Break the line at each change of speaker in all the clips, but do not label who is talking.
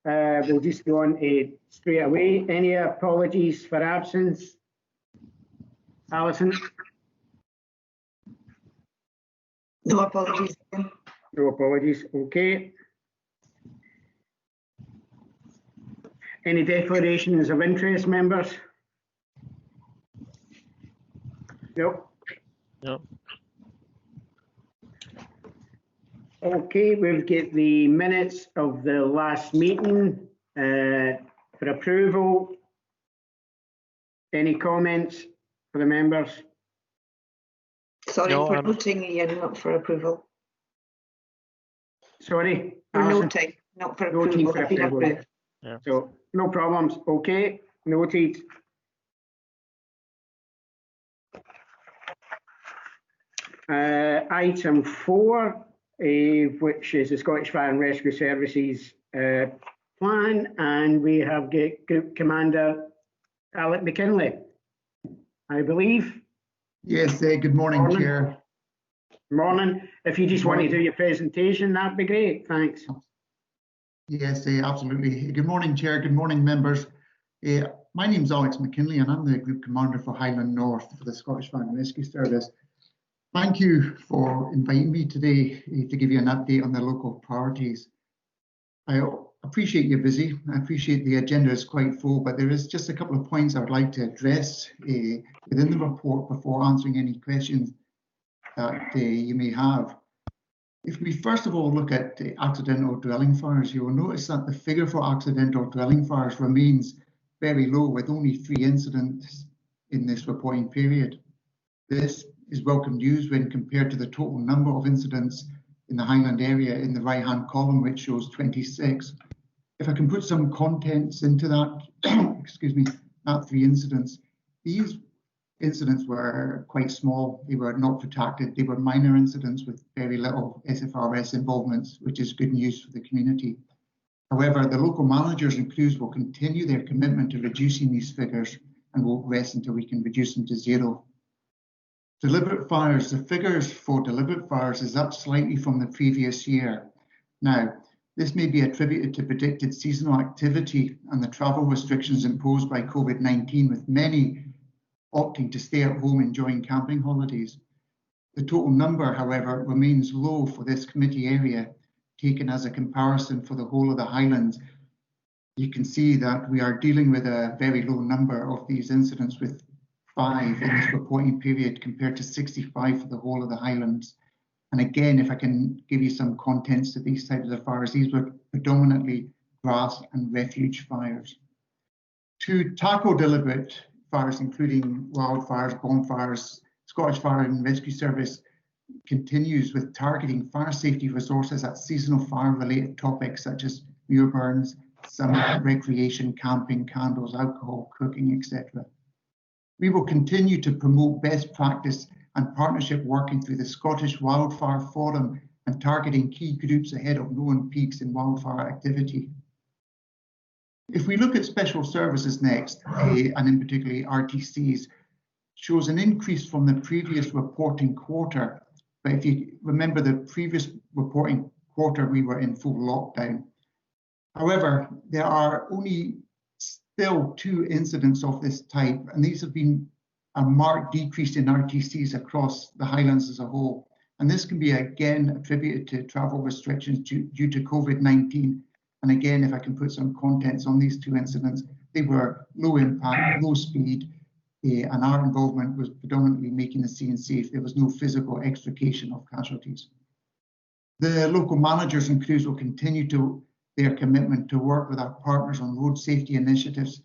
we'll just go on to straight away. Any apologies for absence? Alison?
No apologies.
No apologies, okay. Any declarations of interest, members? No.
No.
Okay, we'll get the minutes of the last meeting for approval. Any comments for the members?
Sorry,
No,
for noting, Ian, not for approval.
Sorry?
For
Alison?
noting, not for
Noting
approval.
for
Have been
approval.
approved.
Yeah.
So no problems. Okay, noted. Item 4, which is the Scottish Fire and Rescue Services plan, and we have Group Commander Alec McKinley, I believe.
Yes, good morning, Chair.
Morning. If you just want to do your presentation, that'd be great. Thanks.
Yes, absolutely. Good morning, Chair. Good morning, members. My name's Alex McKinley, and I'm the Group Commander for Highland North for the Scottish Fire and Rescue Service. Thank you for inviting me today to give you an update on the local priorities. I appreciate you're busy. I appreciate the agenda is quite full, but there is just a couple of points I would like to address within the report before answering any questions that you may have. If we first of all look at accidental dwelling fires, you will notice that the figure for accidental dwelling fires remains very low, with only 3 incidents in this reporting period. This is welcome news when compared to the total number of incidents in the Highland area in the right-hand column, which shows 26. If I can put some contents into that, excuse me, that 3 incidents, these incidents were quite small. They were not protracted. They were minor incidents with very little SFRS involvements, which is good news for the community. However, the local managers and crews will continue their commitment to reducing these figures and won't rest until we can reduce them to 0. Deliberate fires, the figures for deliberate fires is up slightly from the previous year. Now, this may be attributed to predicted seasonal activity and the travel restrictions imposed by COVID-19, with many opting to stay at home enjoying camping holidays. The total number, however, remains low for this committee area, taken as a comparison for the whole of the Highlands. You can see that we are dealing with a very low number of these incidents, with 5 in this reporting period compared to 65 for the whole of the Highlands. And again, if I can give you some contents to these types of fires, these were predominantly grass and refuge fires. To tackle deliberate fires, including wildfires, bonfires, Scottish Fire and Rescue Service continues with targeting fire safety resources at seasonal fire-related topics such as muir burns, summer recreation, camping, candles, alcohol, cooking, etc. We will continue to promote best practice and partnership working through the Scottish Wildfire Forum and targeting key groups ahead of known peaks in wildfire activity. If we look at special services next, and in particular RTCs, shows an increase from the previous reporting quarter. But if you remember the previous reporting quarter, we were in full lockdown. However, there are only still 2 incidents of this type, and these have been a marked decrease in RTCs across the Highlands as a whole. And this can be again attributed to travel restrictions due to COVID-19. And again, if I can put some contents on these 2 incidents, they were low impact, low speed, and our involvement was predominantly making the scene safe. There was no physical extrication of casualties. The local managers and crews will continue to their commitment to work with our partners on road safety initiatives,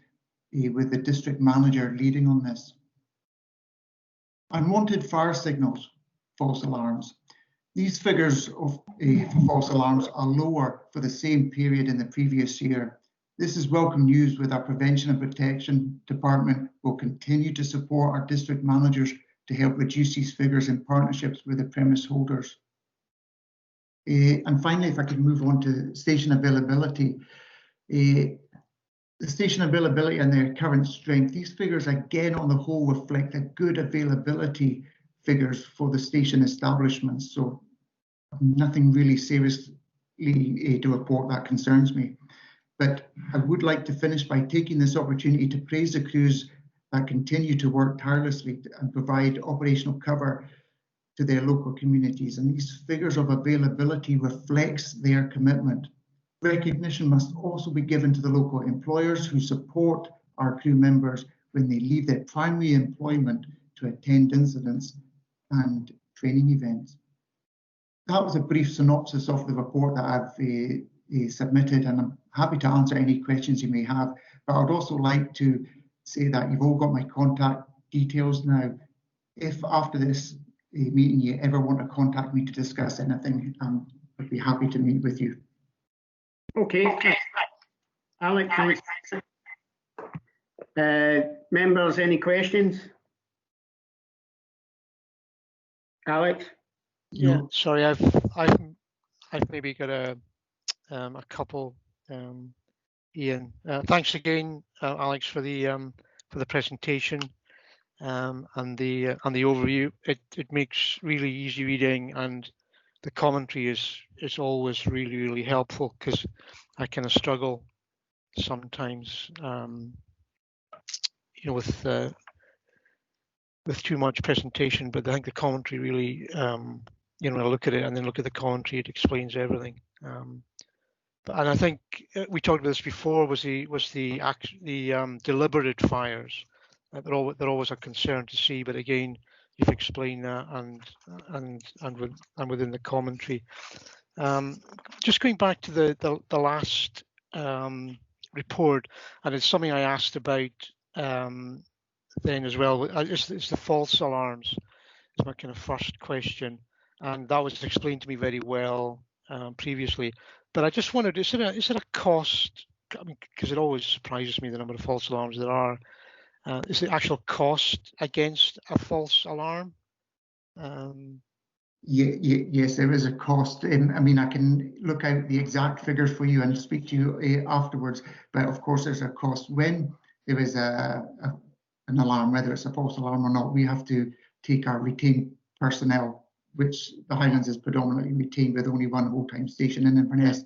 with the district manager leading on this. Unwanted fire signals, false alarms. These figures of false alarms are lower for the same period in the previous year. This is welcome news, with our Prevention and Protection Department will continue to support our district managers to help reduce these figures in partnerships with the premise holders. And finally, if I could move on to station availability. The station availability and their current strength, these figures again on the whole reflect a good availability figures for the station establishments. So nothing really seriously to report that concerns me. But I would like to finish by taking this opportunity to praise the crews that continue to work tirelessly and provide operational cover to their local communities. And these figures of availability reflects their commitment. Recognition must also be given to the local employers who support our crew members when they leave their primary employment to attend incidents and training events. That was a brief synopsis of the report that I've submitted, and I'm happy to answer any questions you may have. But I'd also like to say that you've all got my contact details now. If after this meeting you ever want to contact me to discuss anything, I'd be happy to meet with you.
Okay. Alex, thanks. Members, any questions? Alex?
Yeah,
No.
sorry, I've maybe got a couple. Ian, thanks again, Alex, for the presentation and the overview. It makes really easy reading, and the commentary is always really helpful, because I kind of struggle sometimes, with too much presentation. But I think the commentary really, when I look at it and then look at the commentary, it explains everything. And I think we talked about this before. Was the deliberative fires? They're always a concern to see. But again, you've explained that, and within the commentary. Just going back to the last report, and it's something I asked about then as well. It's the false alarms. It's my kind of first question, and that was explained to me very well previously. But I just wondered, is it a cost? I mean, because it always surprises me the number of false alarms there are. Is the actual cost against a false alarm?
Yes, there is a cost. I mean, I can look out the exact figures for you and speak to you afterwards. But of course, there's a cost when there is an alarm, whether it's a false alarm or not. We have to take our retained personnel, which the Highlands is predominantly retained with only one full-time station in Inverness.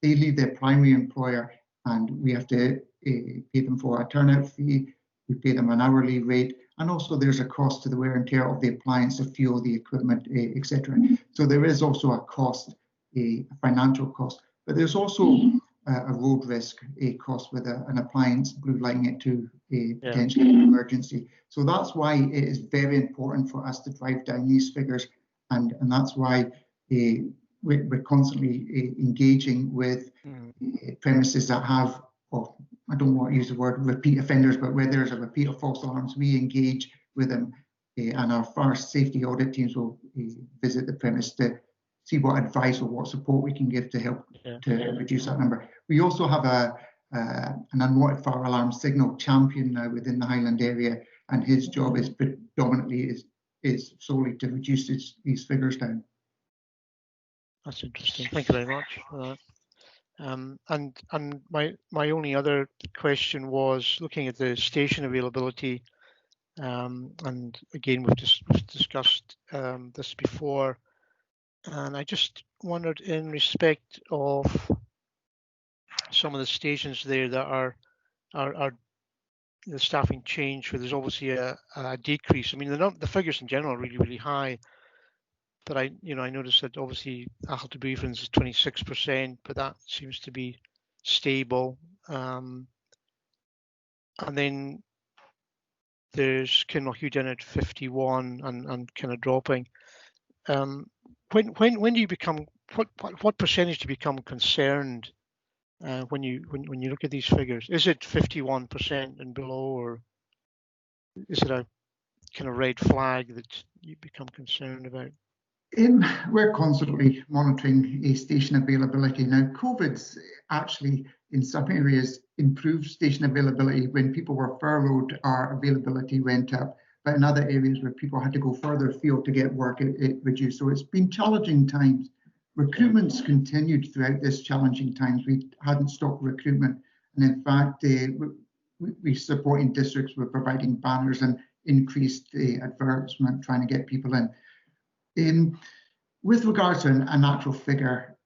They leave their primary employer, and we have to pay them for a turnout fee. We pay them an hourly rate, and also there's a cost to the wear and tear of the appliance, the fuel, the equipment, etc. So there is also a cost, a financial cost, but there's also a road risk, a cost with an appliance blue lighting it to a potentially emergency. So that's why it is very important for us to drive down these figures, and that's why we're constantly engaging with premises that have, I don't want to use the word repeat offenders, but where there's a repeat of false alarms, we engage with them, and our fire safety audit teams will visit the premise to see what advice or what support we can give to help to reduce that number. We also have an unwanted fire alarm signal champion now within the Highland area, and his job is predominantly is solely to reduce these figures down.
That's interesting. Thank you very much for that. And my only other question was looking at the station availability, and again we've discussed this before, and I just wondered, in respect of some of the stations there that are the staffing change, where there's obviously a decrease. I mean, the figures in general are really high, but I noticed that obviously Appleseed, for instance, is 26%, but that seems to be stable. And then there's Kinlochhughden down at 51 and kind of dropping. When do you become, what percentage do you become concerned when you look at these figures? Is it 51% and below, or is it a kind of red flag that you become concerned about?
We're constantly monitoring station availability. Now, COVID's actually in some areas improved station availability. When people were furloughed, our availability went up. But in other areas where people had to go further afield to get work, it reduced. So it's been challenging times. Recruitment's continued throughout this challenging times. We hadn't stopped recruitment. And in fact, we're supporting districts. We're providing banners and increased advertisement, trying to get people in. With regards to an actual figure,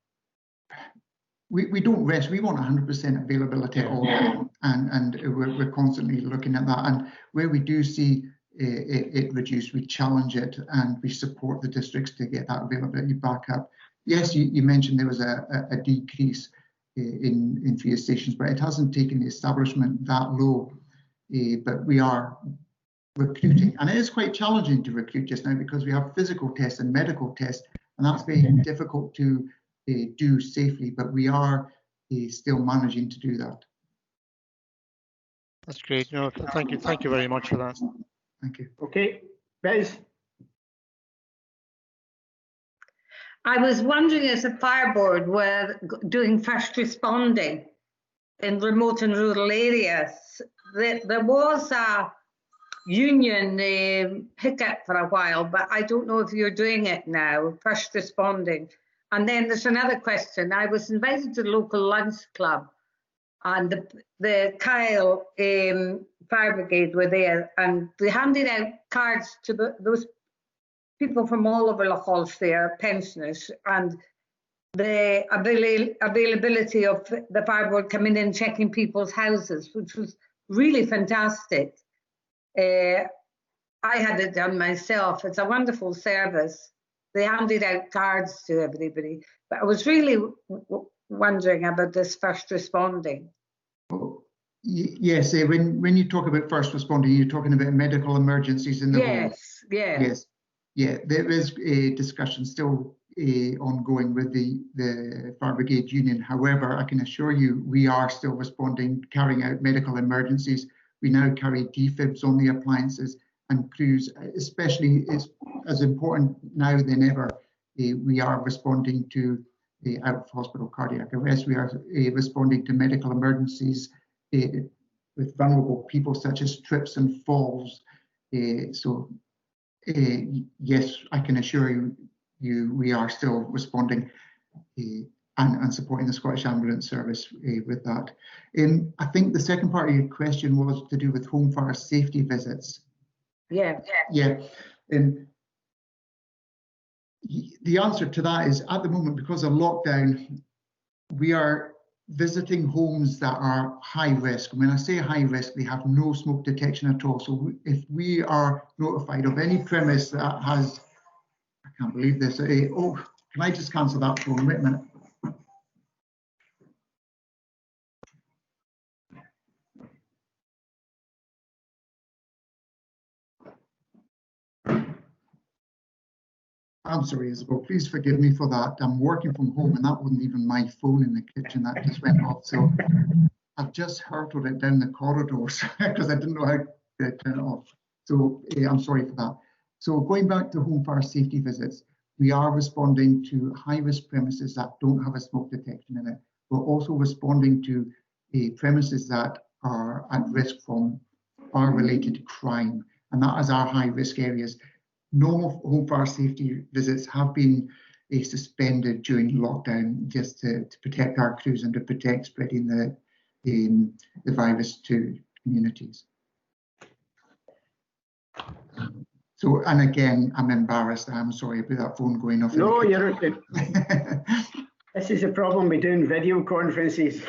we don't rest. We want 100% availability all the time, and we're constantly looking at that. And where we do see it reduced, we challenge it and we support the districts to get that availability back up. Yes, you mentioned there was a decrease in fear stations, but it hasn't taken the establishment that low. But we are recruiting, and it is quite challenging to recruit just now because we have physical tests and medical tests, and that's very difficult to do safely, but we are still managing to do that.
That's great. No, thank you very much for that.
Thank you.
Okay, Bez.
I was wondering, as a fire board, were doing first responding in remote and rural areas. There was a union hiccup for a while, but I don't know if you're doing it now, first responding. And then there's another question. I was invited to the local lunch club, and the Kyle Fire Brigade were there, and they handed out cards to those people from all over Lochalsh there, pensioners, and the availability of the fire board coming in, checking people's houses, which was really fantastic. I had it done myself. It's a wonderful service. They handed out cards to everybody, but I was really wondering about this first responding.
Oh, yes, when you talk about first responding, you're talking about medical emergencies in the home. Yes, yeah. There is a discussion still ongoing with the Fire Brigade Union. However, I can assure you we are still responding, carrying out medical emergencies. We now carry defibs on the appliances, and crews, especially, is as important now than ever. We are responding to out of hospital cardiac arrest. We are responding to medical emergencies with vulnerable people, such as trips and falls. Yes, I can assure you we are still responding and supporting the Scottish Ambulance Service with that. I think the second part of your question was to do with home fire safety visits. Yeah. The answer to that is, at the moment, because of lockdown, we are visiting homes that are high risk. When I say high risk, they have no smoke detection at all. So if we are notified of any premise that has, I can't believe this. Oh, can I just cancel that phone? Wait a minute. I'm sorry, Isabel, please forgive me for that. I'm working from home and that wasn't even my phone in the kitchen, that just went off. So I've just hurtled it down the corridors because I didn't know how to turn it off. So I'm sorry for that. So going back to home fire safety visits, we are responding to high-risk premises that don't have a smoke detection in it. We're also responding to premises that are at risk from fire-related crime, and that is our high-risk areas. Normal home fire safety visits have been suspended during lockdown, just to protect our crews and to protect spreading the virus to communities. So, and again, I'm embarrassed. I'm sorry about that phone going off.
No, you're okay. This is a problem with doing video conferences.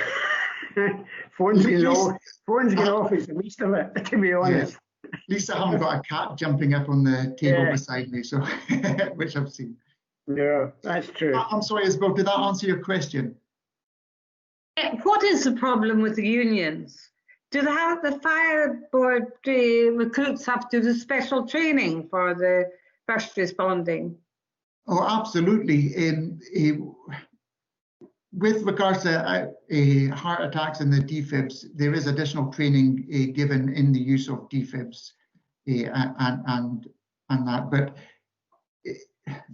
Phones going off is the least of it, to be honest.
Yeah. At least I haven't got a cat jumping up on the table beside me, so which I've seen.
Yeah, that's true.
I'm sorry, Isabel, did that answer your question?
What is the problem with the unions? Do they have the fire board recruits have to do special training for the first responding? Oh,
absolutely. With regards to heart attacks and the defibs, there is additional training given in the use of defibs and that. But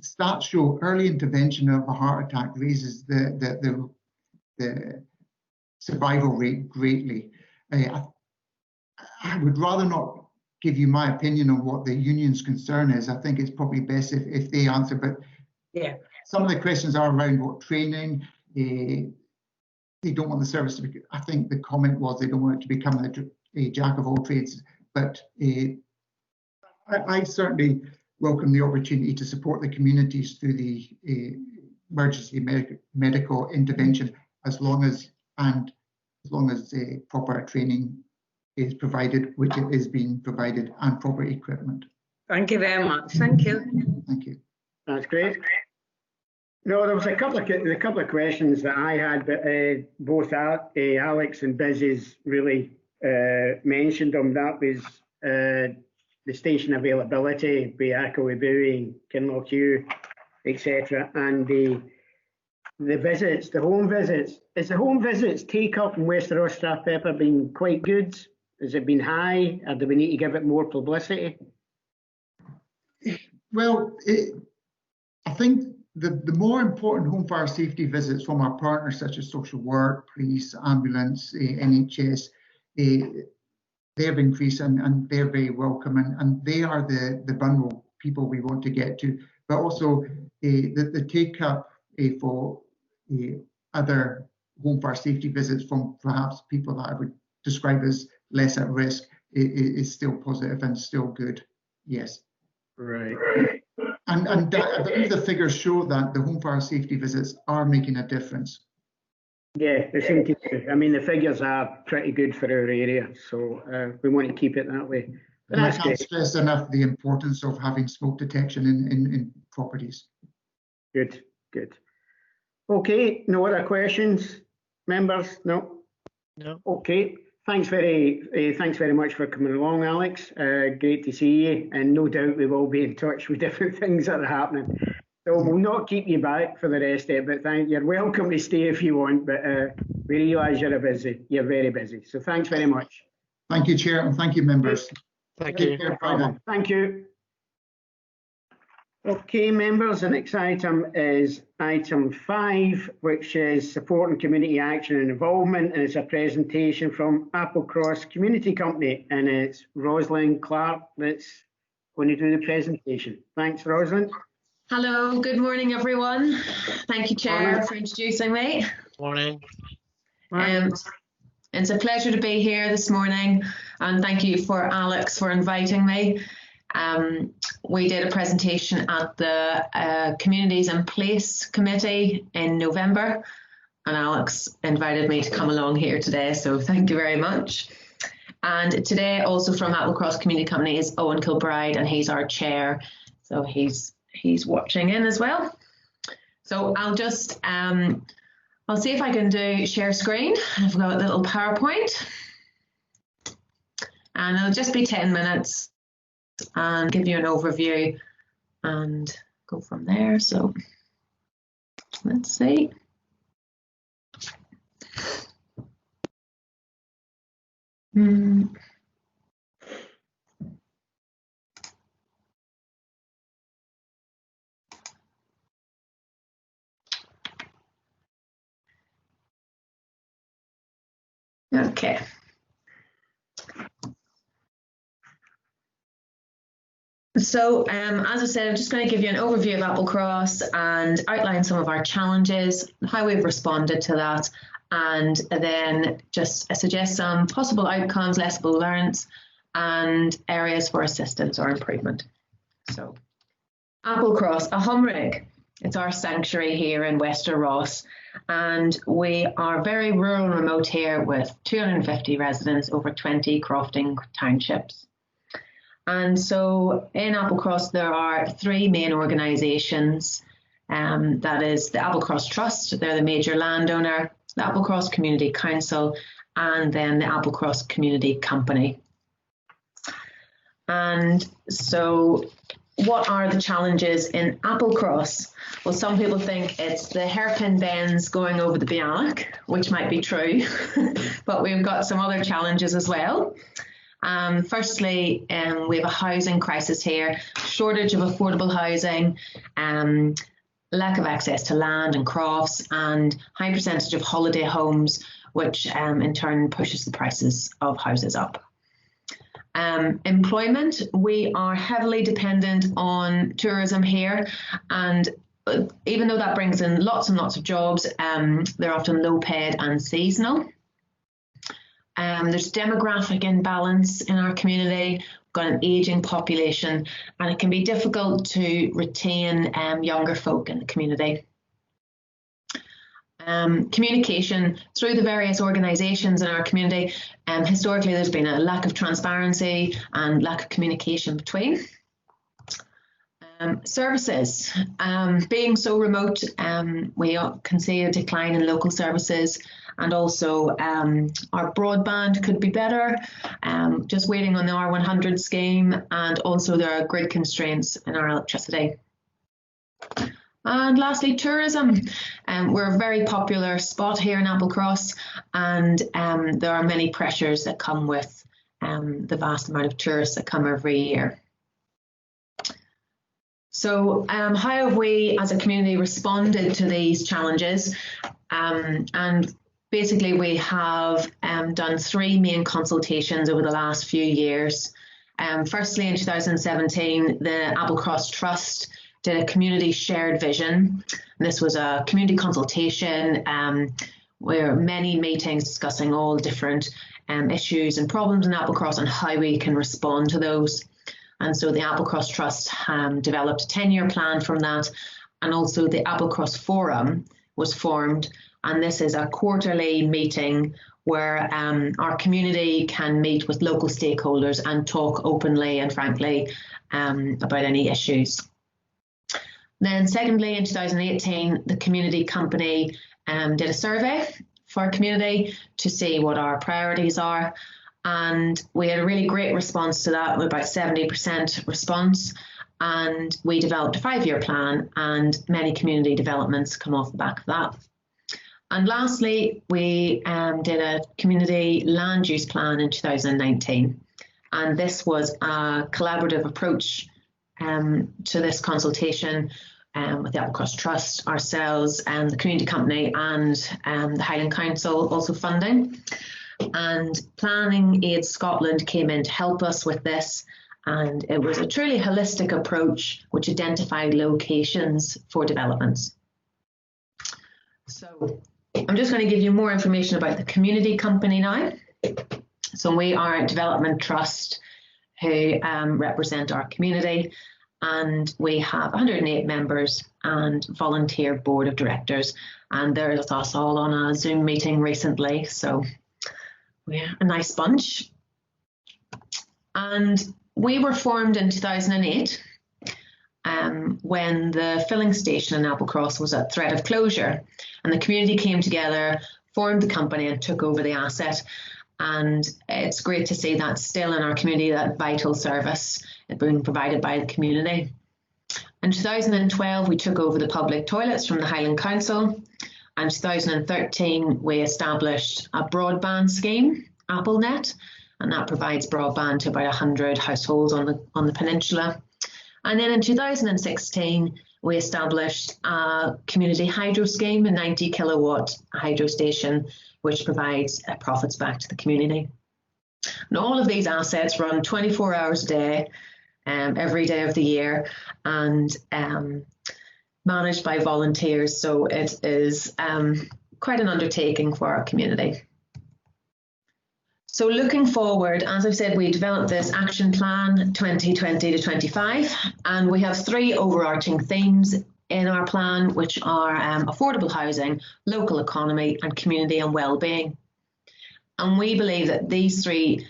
stats show early intervention of a heart attack raises the survival rate greatly. I would rather not give you my opinion on what the union's concern is. I think it's probably best if they answer. But
yeah,
some of the questions are around what training. They don't want the service to be, I think the comment was they don't want it to become a jack of all trades, but I certainly welcome the opportunity to support the communities through the emergency medical intervention as long as proper training is provided, which it is being provided, and proper equipment.
Thank you very much. Thank you.
Thank you.
That's great. No, there was a couple of questions that I had, but both Alex and Biz's really mentioned them. That was the station availability, be Wellbeing, Kinlochhew, etc., and the visits, the home visits. Is the home visits take up in Westeros Strathpeffer been quite good? Has it been high, or do we need to give it more publicity?
Well, I think the more important home fire safety visits from our partners such as social work, police, ambulance, NHS, they've increased and they're very welcome, and they are the vulnerable people we want to get to. But also the take up for other home fire safety visits from perhaps people that I would describe as less at risk is still positive and still good. Yes.
Right.
And I believe the figures show that the home fire safety visits are making a difference.
Yeah, they seem to. I mean, the figures are pretty good for our area, so we want to keep it that way.
And I can't stress enough the importance of having smoke detection in properties.
Good, good. Okay, no other questions, members? No.
No.
Okay. Thanks very much for coming along, Alex. Great to see you, and no doubt we will be in touch with different things that are happening. So we'll not keep you back for the rest of it, but you're welcome to stay if you want, but we realise you're busy. You're very busy. So thanks very much.
Thank you, Chair, and thank you, members.
Thank you.
Thank you. Okay, members, the next item is item 5, which is supporting community action and involvement, and it's a presentation from Applecross Community Company, and it's Rosalind Clark that's going to do the presentation. Thanks, Rosalind.
Hello, good morning, everyone. Thank you, Chair, for introducing me.
Morning.
It's a pleasure to be here this morning, and thank you for Alex for inviting me. We did a presentation at the Communities in Place Committee in November, and Alex invited me to come along here today, so thank you very much. And today, also from Applecross Community Company, is Owen Kilbride, and he's our chair, so he's watching in as well. So I'll just I'll see if I can do share screen. I've got a little PowerPoint, and it'll just be 10 minutes and give you an overview and go from there. So let's see. Okay. So as I said, I'm just going to give you an overview of Applecross and outline some of our challenges, how we've responded to that, and then just suggest some possible outcomes, lessons learned, and areas for assistance or improvement. So Applecross, a home rig. It's our sanctuary here in Westeros, and we are very rural and remote here with 250 residents over 20 crofting townships. And so in Applecross, there are 3 main organisations. That is the Applecross Trust, they're the major landowner, the Applecross Community Council, and then the Applecross Community Company. And so what are the challenges in Applecross? Well, some people think it's the hairpin bends going over the Bialach, which might be true, but we've got some other challenges as well. Firstly, we have a housing crisis here, shortage of affordable housing, lack of access to land and crofts, and high percentage of holiday homes, which in turn pushes the prices of houses up. Employment, we are heavily dependent on tourism here, and even though that brings in lots and lots of jobs, they're often low paid and seasonal. There's demographic imbalance in our community. We've got an ageing population, and it can be difficult to retain younger folk in the community. Communication through the various organisations in our community. Historically, there's been a lack of transparency and lack of communication between. Services. Being so remote, we can see a decline in local services, and also our broadband could be better, just waiting on the R100 scheme, and also there are grid constraints in our electricity. And lastly, tourism. We're a very popular spot here in Applecross, and there are many pressures that come with the vast amount of tourists that come every year. So how have we as a community responded to these challenges? And basically we have done 3 main consultations over the last few years. Firstly, in 2017, the Applecross Trust did a community shared vision. And this was a community consultation where many meetings discussing all different issues and problems in Applecross and how we can respond to those. And so the Applecross Trust developed a 10-year plan from that, and also the Applecross Forum was formed, and this is a quarterly meeting where our community can meet with local stakeholders and talk openly and frankly about any issues. Then secondly, in 2018, the community company did a survey for our community to see what our priorities are. And we had a really great response to that, with about 70% response. And we developed a 5-year plan, and many community developments come off the back of that. And lastly, we did a community land use plan in 2019. And this was a collaborative approach to this consultation with the Applecross Trust, ourselves, and the community company, and the Highland Council also funding. And Planning Aid Scotland came in to help us with this, and it was a truly holistic approach which identified locations for developments. So I'm just going to give you more information about the community company now. So we are a development trust who represent our community, and we have 108 members and volunteer board of directors, and there's us all on a Zoom meeting recently, so we're a nice bunch. And we were formed in 2008 when the filling station in Applecross was at threat of closure, and the community came together, formed the company and took over the asset. And it's great to see that still in our community, that vital service being provided by the community. In 2012, we took over the public toilets from the Highland Council. In 2013, we established a broadband scheme, AppleNet, and that provides broadband to about 100 households on the peninsula. And then in 2016, we established a community hydro scheme, a 90 kilowatt hydro station, which provides profits back to the community. And all of these assets run 24 hours a day, every day of the year, and managed by volunteers. So it is quite an undertaking for our community. So looking forward, as I've said, we developed this action plan 2020 to 25, and we have 3 overarching themes in our plan, which are affordable housing, local economy, and community and well-being. And we believe that these 3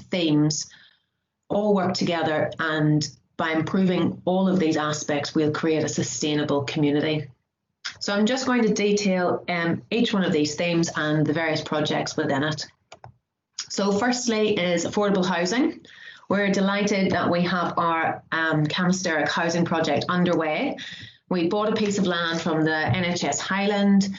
themes all work together, and by improving all of these aspects, we'll create a sustainable community. So I'm just going to detail each one of these themes and the various projects within it. So firstly is affordable housing. We're delighted that we have our Campervan housing project underway. We bought a piece of land from the NHS Highland,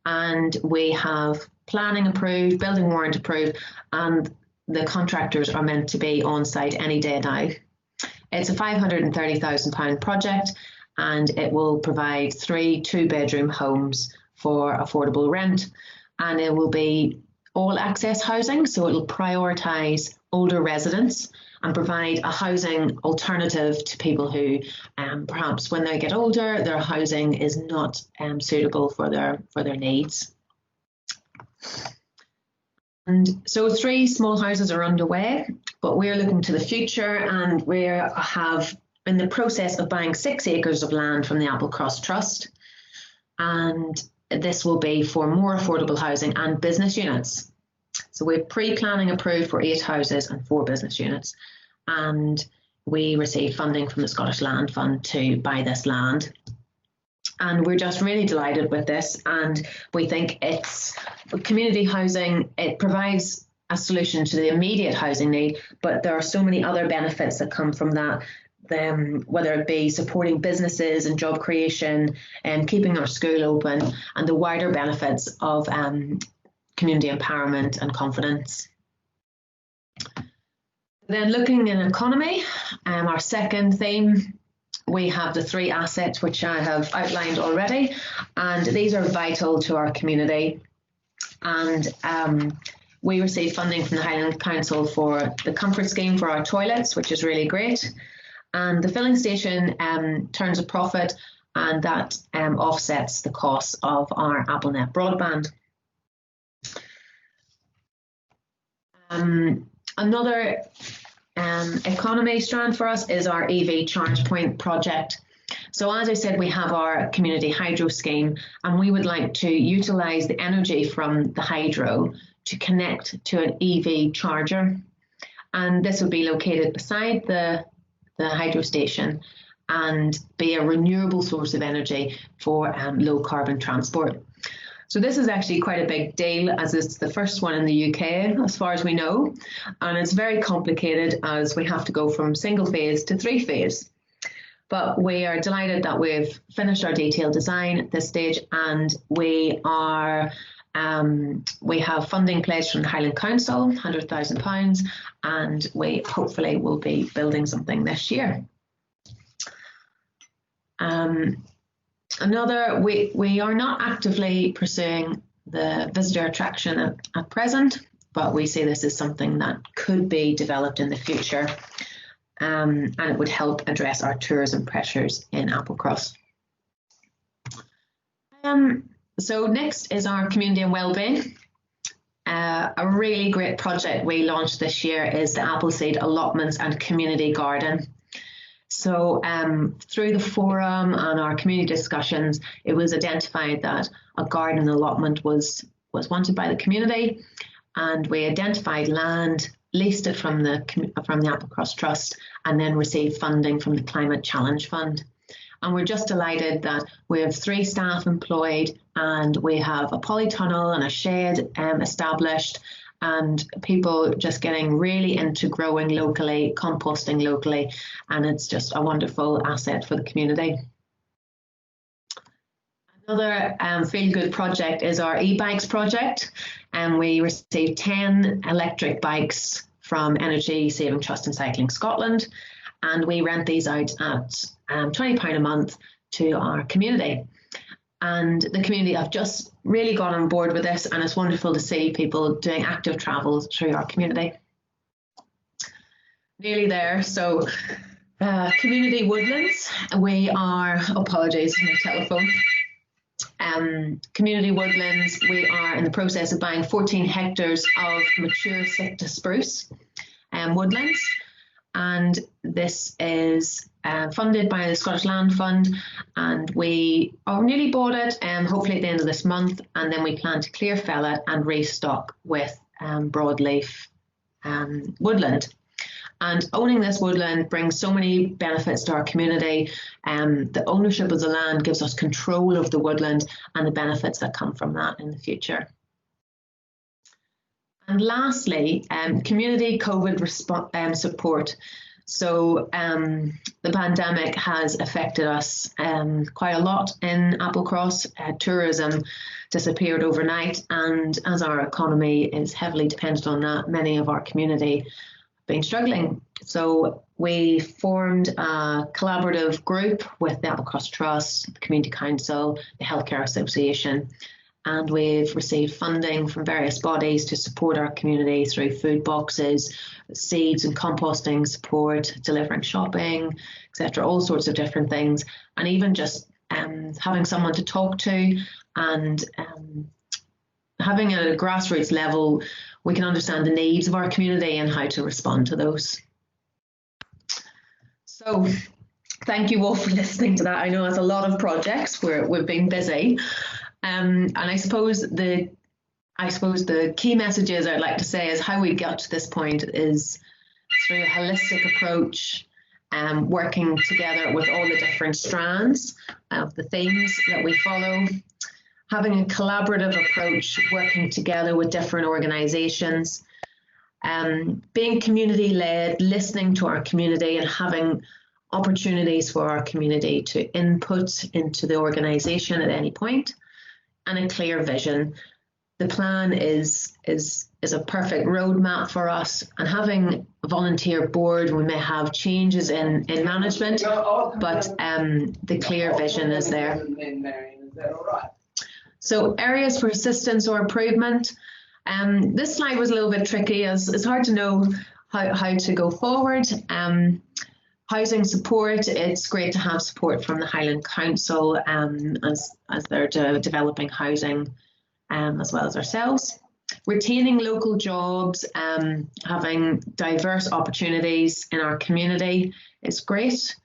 and we have planning approved, building warrant approved, and the contractors are meant to be on site any day now. It's a £530,000 project, and it will provide 3 2-bedroom homes for affordable rent, and it will be all access housing, so it'll prioritise older residents and provide a housing alternative to people who perhaps when they get older, their housing is not suitable for their needs. And so 3 small houses are underway, but we're looking to the future, and we have in the process of buying 6 acres of land from the Applecross Trust. And this will be for more affordable housing and business units. So we're pre-planning approved for 8 houses and 4 business units. And we received funding from the Scottish Land Fund to buy this land. And we're just really delighted with this. And we think it's community housing, it provides a solution to the immediate housing need, but there are so many other benefits that come from that, whether it be supporting businesses and job creation and keeping our school open, and the wider benefits of community empowerment and confidence. Then looking in economy, our second theme, we have the 3 assets which I have outlined already, and these are vital to our community. And we received funding from the Highland Council for the comfort scheme for our toilets, which is really great. And the filling station turns a profit, and that offsets the costs of our AppleNet broadband. Another economy strand for us is our EV charge point project. So as I said, we have our community hydro scheme, and we would like to utilise the energy from the hydro to connect to an EV charger. And this would be located beside the hydro station and be a renewable source of energy for low carbon transport. So this is actually quite a big deal, as it's the first one in the UK, as far as we know. And it's very complicated, as we have to go from single phase to 3 phase. But we are delighted that we've finished our detailed design at this stage, and we have funding pledged from the Highland Council, £100,000, and we hopefully will be building something this year. We are not actively pursuing the visitor attraction at present, but we see this as something that could be developed in the future, and it would help address our tourism pressures in Applecross. So next is our community and wellbeing. A really great project we launched this year is the Appleseed Allotments and Community Garden. So through the forum and our community discussions, it was identified that a garden allotment was wanted by the community, and we identified land, leased it from the Applecross Trust, and then received funding from the Climate Challenge Fund. And we're just delighted that we have 3 staff employed, and we have a polytunnel and a shed established, and people just getting really into growing locally, composting locally, and it's just a wonderful asset for the community. Another feel-good project is our e-bikes project, and we received 10 electric bikes from Energy Saving Trust and Cycling Scotland, and we rent these out at £20 a month to our community. And the community have just really got on board with this, and it's wonderful to see people doing active travel through our community. Nearly there. So community woodlands, we are, apologies, my telephone. Community woodlands, we are in the process of buying 14 hectares of mature Sitka spruce woodlands, and this is funded by the Scottish Land Fund, and we are nearly bought it, hopefully at the end of this month, and then we plan to clear fell it and restock with broadleaf woodland. And owning this woodland brings so many benefits to our community. The ownership of the land gives us control of the woodland and the benefits that come from that in the future. And lastly, community COVID support. So the pandemic has affected us quite a lot in Applecross. Tourism disappeared overnight, and as our economy is heavily dependent on that, many of our community have been struggling. So we formed a collaborative group with the Applecross Trust, the Community Council, the Healthcare Association, and we've received funding from various bodies to support our community through food boxes, seeds and composting support, delivering shopping, etc., all sorts of different things, and even just having someone to talk to, and having at a grassroots level, we can understand the needs of our community and how to respond to those. So thank you all for listening to that. I know it's a lot of projects, we've been busy. And I suppose the key messages I'd like to say is how we got to this point is through a holistic approach, working together with all the different strands of the themes that we follow, having a collaborative approach, working together with different organisations, being community-led, listening to our community and having opportunities for our community to input into the organisation at any point, and a clear vision. The plan is a perfect roadmap for us, and having a volunteer board, we may have changes in management, but the clear vision is there. So areas for assistance or improvement. This slide was a little bit tricky as it's hard to know how to go forward. Housing support, it's great to have support from the Highland Council as they're developing housing as well as ourselves. Retaining local jobs, having diverse opportunities in our community is great.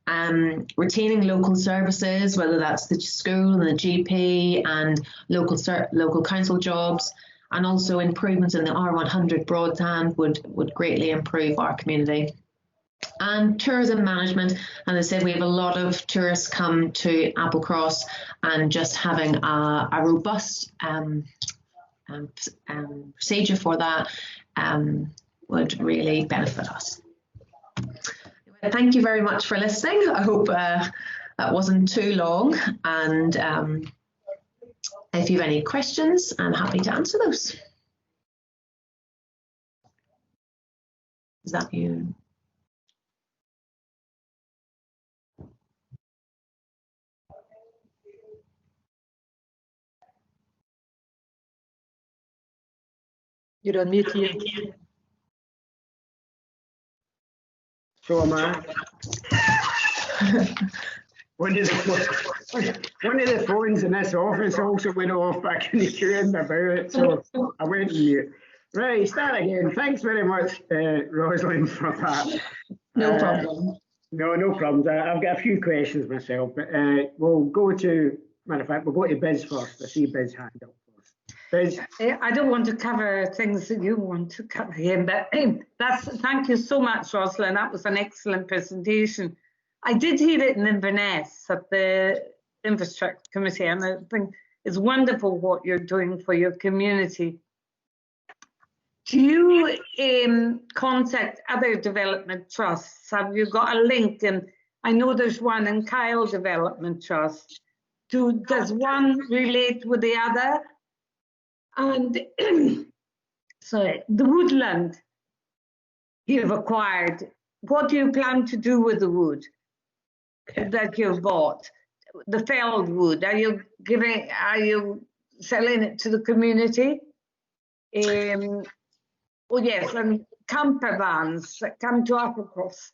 Retaining local services, whether that's the school and the GP and local council jobs, and also improvements in the R100 broadband would greatly improve our community. And tourism management, and as I said, we have a lot of tourists come to Applecross, and just having a robust procedure for that would really benefit us. Thank you very much for listening. I hope that wasn't too long, and if you have any questions, I'm happy to answer those. Is that you?
You're on mute here.
So am I. One of the phones in this office also went off back in the queuing about it, so I went mute. Right, start again. Thanks very much, Rosalind, for that.
No problem.
No problems. I've got a few questions myself, but we'll go to, matter of fact, we'll go to Biz first. I see Biz hand up first. Biz.
I don't want to cover things that you want to cover here, but thank you so much, Rosalind. That was an excellent presentation. I did hear it in Inverness at the Infrastructure Committee, and I think it's wonderful what you're doing for your community. Do you contact other development trusts? Have you got a link? And I know there's one in Kyle Development Trust. Does one relate with the other? And sorry, the woodland you've acquired, what do you plan to do with the wood that you've bought? The felled wood, are you selling it to the community? Oh yes, and campervans that come to Applecross.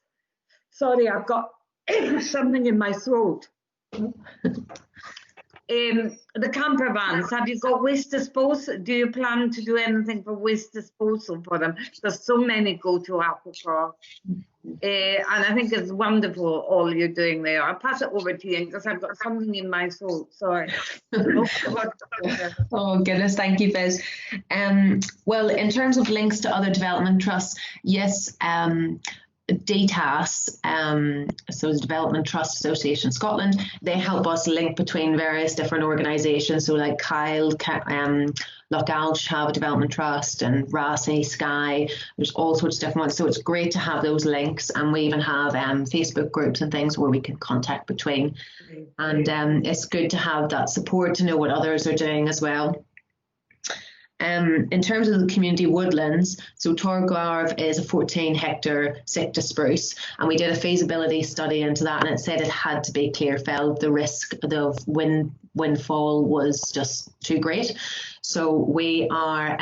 Sorry, I've got something in my throat. The campervans, have you got waste disposal? Do you plan to do anything for waste disposal for them? There's so many go to Applecross. And I think it's wonderful all you're doing there. I'll pass it over to you because I've got something in my throat. Sorry.
Oh goodness, thank you, Biz. Well, in terms of links to other development trusts, yes, DTAS, so the Development Trust Association Scotland, they help us link between various different organisations. So like Kyle, Lochalsh have a development trust, and Rassay, Skye, there's all sorts of different ones. So it's great to have those links, and we even have Facebook groups and things where we can contact between. And it's good to have that support to know what others are doing as well. In terms of the community woodlands, so Torgarv is a 14-hectare Sicta spruce, and we did a feasibility study into that, and it said it had to be clear felled. The risk of windfall was just too great. So we are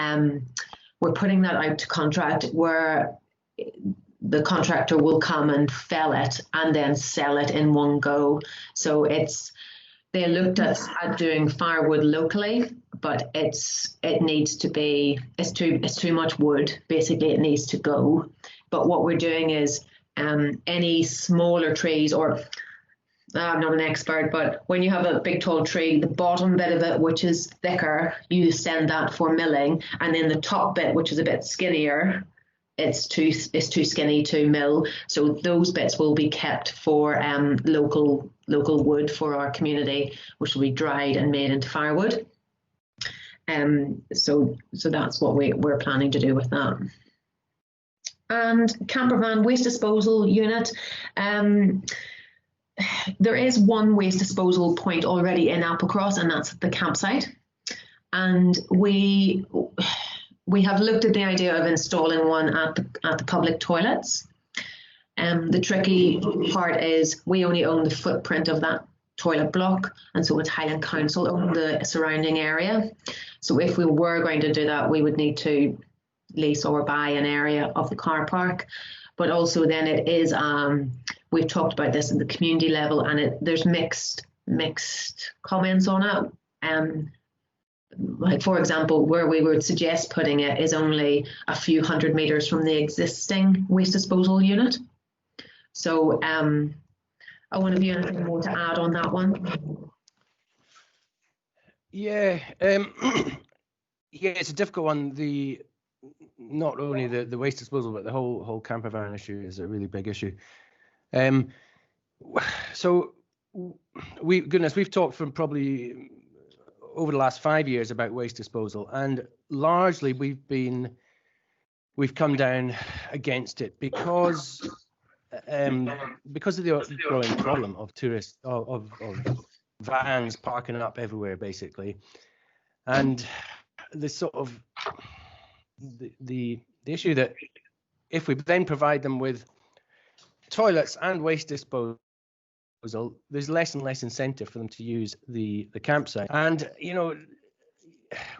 we're putting that out to contract, where the contractor will come and fell it and then sell it in one go. So they looked at doing firewood locally, but it's too much wood. Basically, it needs to go. But what we're doing is any smaller trees, or I'm not an expert, but when you have a big tall tree, the bottom bit of it, which is thicker, you send that for milling, and then the top bit, which is a bit skinnier, it's too skinny to mill. So those bits will be kept for local wood for our community, which will be dried and made into firewood. So that's what we're planning to do with that. And Campervan waste disposal unit. There is one waste disposal point already in Applecross, and that's the campsite. And we have looked at the idea of installing one at the public toilets. The tricky part is we only own the footprint of that toilet block, and so it's Highland Council own the surrounding area. So if we were going to do that, we would need to lease or buy an area of the car park. But also then it is, we've talked about this at the community level, and there's mixed comments on it. Like, for example, where we would suggest putting it is only a few hundred meters from the existing waste disposal unit. So Owen, have you anything more to add on that one?
Yeah, yeah, it's a difficult one. Not only the waste disposal, but the whole campervan issue is a really big issue. So we've talked from probably over the last 5 years about waste disposal, and largely we've come down against it because of the growing problem of tourists of vans parking up everywhere, basically, and the sort of the issue that if we then provide them with toilets and waste disposal, there's less and less incentive for them to use the campsite. And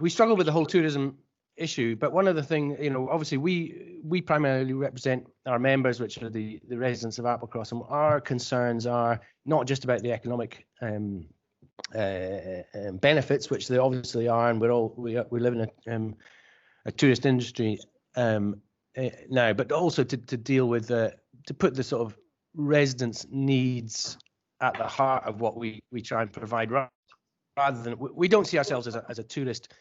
we struggle with the whole tourism issue, but one of the things, obviously we primarily represent our members, which are the residents of Applecross, and our concerns are not just about the economic benefits, which they obviously are, and we live in a tourist industry now, but also to deal with to put the sort of residents' needs at the heart of what we try and provide, rather than we don't see ourselves as a tourist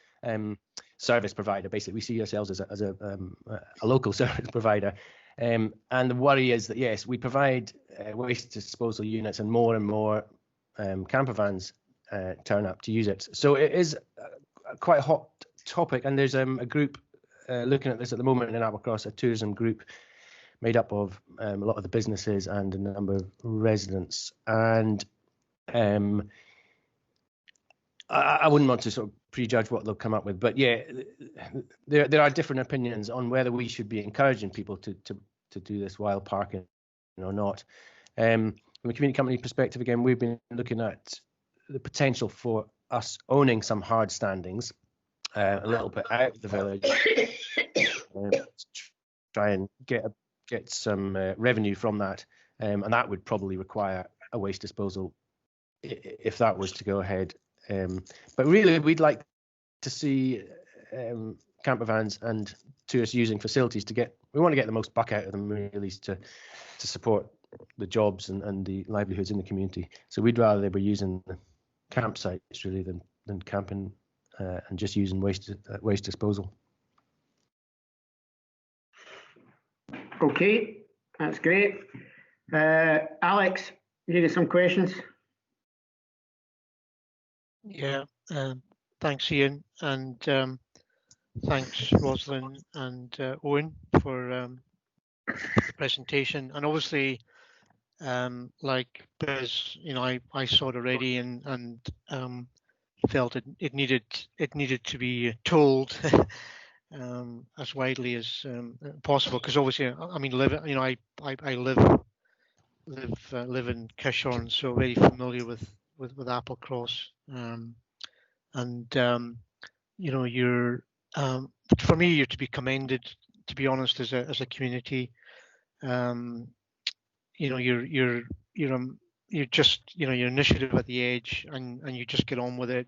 service provider. Basically, we see ourselves as a local service provider, and the worry is that yes, we provide waste disposal units, and more campervans turn up to use it. So it is quite a hot topic, and there's a group looking at this at the moment in Applecross, a tourism group made up of a lot of the businesses and a number of residents. And I wouldn't want to sort of prejudge what they'll come up with, but yeah, there are different opinions on whether we should be encouraging people to do this while parking or not. From a community company perspective, again, we've been looking at the potential for us owning some hard standings a little bit out of the village, to try and get some revenue from that, and that would probably require a waste disposal if that was to go ahead. But really, we'd like to see campervans and tourists using facilities we want to get the most buck out of them, really, to support the jobs and the livelihoods in the community. So we'd rather they were using the campsites really than camping and just using waste disposal.
Okay, that's great. Alex, you have some questions?
Yeah, thanks, Ian, and thanks, Rosalind and Owen, for the presentation. And obviously, like Biz, I saw it already and felt it needed to be told as widely as possible, because obviously, I mean, I live in Kishorn, so very familiar with Applecross, you're for me, you're to be commended, to be honest, as a community. You're just your initiative at the edge, and you just get on with it,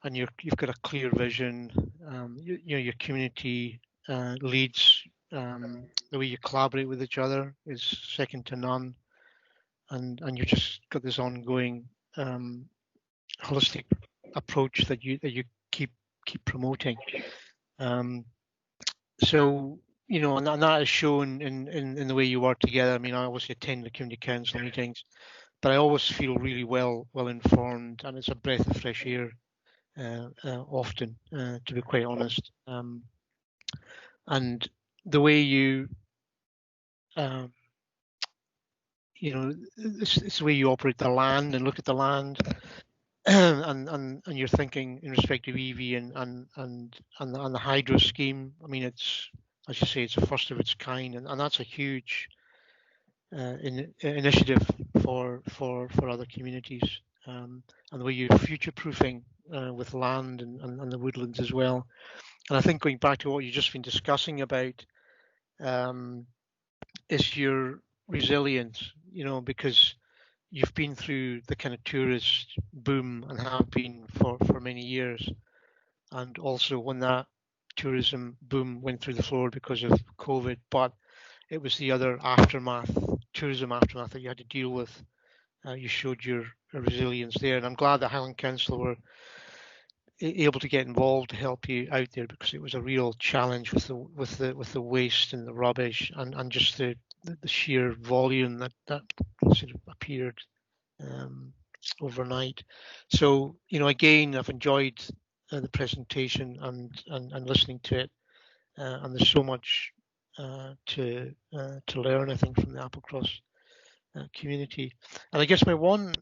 and you've got a clear vision. Your community leads, the way you collaborate with each other is second to none, and you've just got this ongoing holistic approach that you keep promoting. So, you know, and that is shown in the way you work together. I mean, I obviously attend the community council meetings, but I always feel really well informed, and it's a breath of fresh air often, to be quite honest. And the way you, you know, it's the way you operate the land and look at the land, and you're thinking in respect of EV and the hydro scheme. I mean, it's, as you say, it's a first of its kind, and that's a huge initiative for other communities, and the way you're future proofing with land and the woodlands as well. And I think going back to what you've just been discussing about is your resilience, you know, because you've been through the kind of tourist boom and have been for many years. And also when that tourism boom went through the floor because of COVID, but it was the other aftermath, tourism aftermath, that you had to deal with. You showed your resilience there. And I'm glad that Highland Council were able to get involved to help you out there, because it was a real challenge with the waste and the rubbish and just the sheer volume that sort of appeared overnight. So, you know, again, I've enjoyed the presentation and listening to it, and there's so much to learn, I think, from the Applecross community. And I guess my one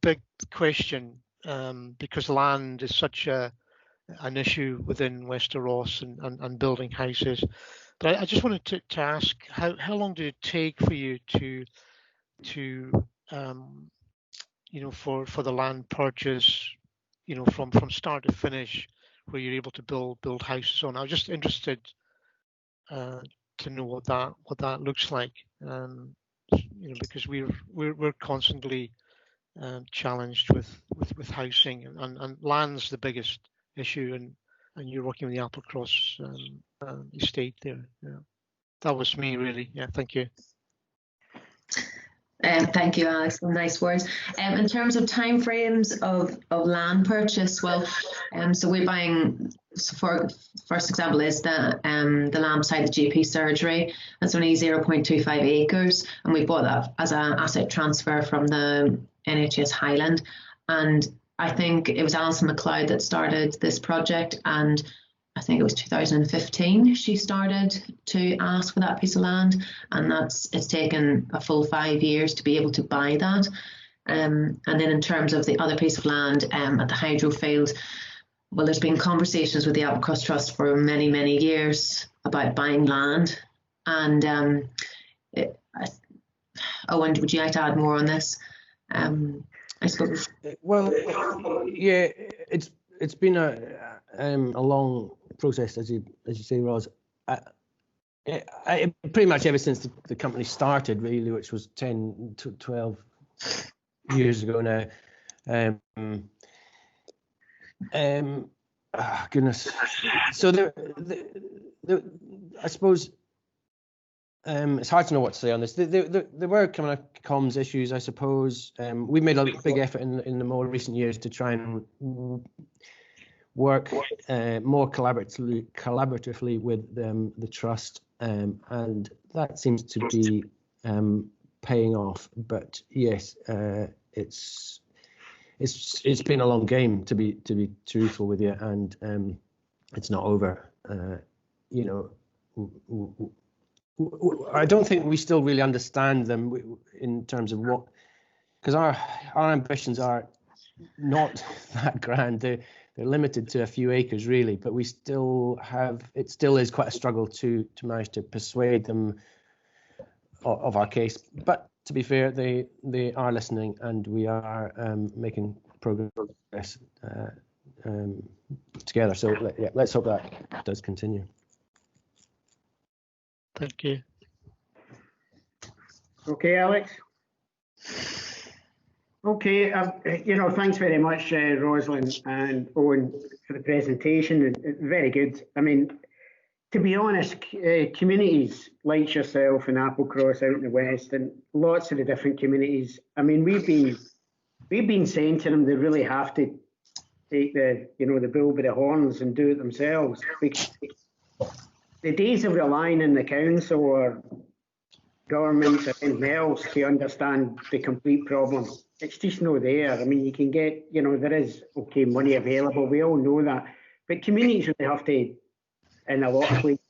big question, because land is such an issue within Wester Ross and building houses, but I just wanted to ask, how long did it take for you to you know, for the land purchase, you know, from start to finish, where you're able to build houses on? I was just interested to know what that looks like, you know, because we're constantly challenged with housing, and land's the biggest issue, and you're working with the Applecross estate there. Yeah, that was me really. Yeah, thank you.
Thank you, Alex. Nice words. In terms of timeframes of land purchase, well, so we're buying. So for first example is the land beside the GP surgery. That's only 0.25 acres, and we bought that as an asset transfer from the NHS Highland. And I think it was Alison McLeod that started this project, and I think it was 2015 she started to ask for that piece of land, and it's taken a full 5 years to be able to buy that. And then in terms of the other piece of land at the hydro field, well, there's been conversations with the Applecross Trust for many, many years about buying land. And Owen, would you like to add more on this? I suppose.
Well, yeah, it's been a long process, as you say, Ros. Pretty much ever since the company started, really, which was 10 to 12 years ago now. Goodness. So I suppose it's hard to know what to say on this. There were kind of comms issues, I suppose. We made a big effort in the more recent years to try and work more collaboratively with the trust, and that seems to be paying off. But yes, it's been a long game, to be truthful with you, and it's not over. You know, I don't think we still really understand them in terms of what, because our ambitions are not that grand. They're limited to a few acres, really, but we still have, it still is quite a struggle to manage to persuade them of our case. But to be fair, they are listening, and we are making progress together. So yeah, let's hope that does continue.
Thank you.
Okay, Alex. Okay, you know, thanks very much, Rosalind and Owen, for the presentation. Very good. I mean, To be honest, communities like yourself and Applecross out in the west, and lots of the different communities. I mean, we've been saying to them they really have to take the bull by the horns and do it themselves. Because the days of relying on the council or governments or anything else to understand the complete problem, it's just not there. I mean, you can get, there is money available. We all know that, but communities really have to, in a lot of places,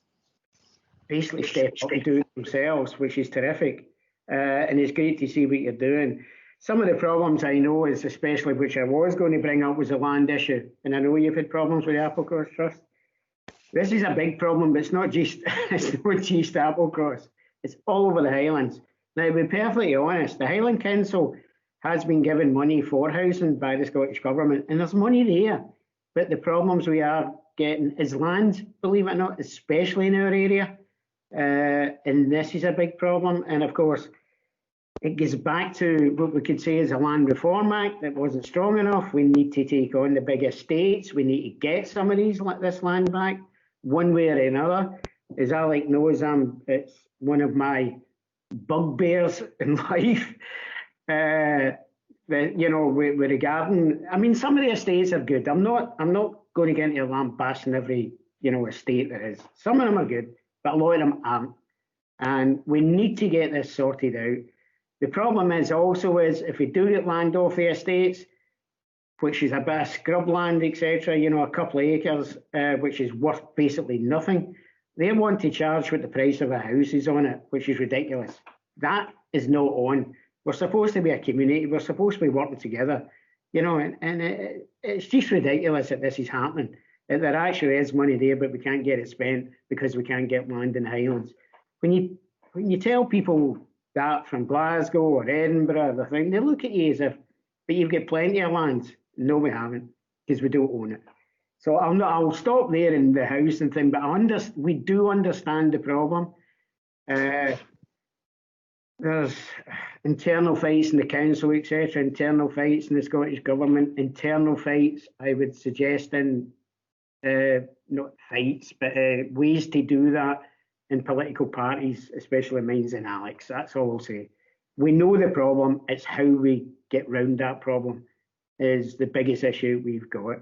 basically step up and do it themselves, which is terrific. And it's great to see what you're doing. Some of the problems I know is, especially which I was going to bring up, was the land issue. And I know you've had problems with the Applecross Trust. This is a big problem, but it's not just Applecross. It's all over the Highlands. Now, to be perfectly honest, the Highland Council has been given money for housing by the Scottish Government, and there's money there. But the problems we are getting is land, believe it or not, especially in our area. And this is a big problem. And of course, it goes back to what we could say is a Land Reform Act that wasn't strong enough. We need to take on the big estates. We need to get some of this land back one way or another. As Alec knows, it's one of my bugbears in life. Regarding, I mean, some of the estates are good. I'm not going to get into lambasting every estate there is. Some of them are good, but a lot of them aren't. And we need to get this sorted out. The problem is if we do get land off the estates, which is a bit of scrub land, etc., a couple of acres, which is worth basically nothing, they want to charge what the price of a house is on it, which is ridiculous. That is not on. We're supposed to be a community. We're supposed to be working together, and it's just ridiculous that this is happening. That there actually is money there, but we can't get it spent because we can't get land in the Highlands. When you tell people that from Glasgow or Edinburgh, they look at you as if, but you've got plenty of land. No, we haven't, because we don't own it. So I'll stop there in the house and thing, but we do understand the problem. There's internal fights in the council, etc., internal fights in the Scottish Government, internal fights, I would suggest, not fights, but ways to do that in political parties, especially mine's and Alex. That's all I'll say. We know the problem. It's how we get round that problem is the biggest issue we've got.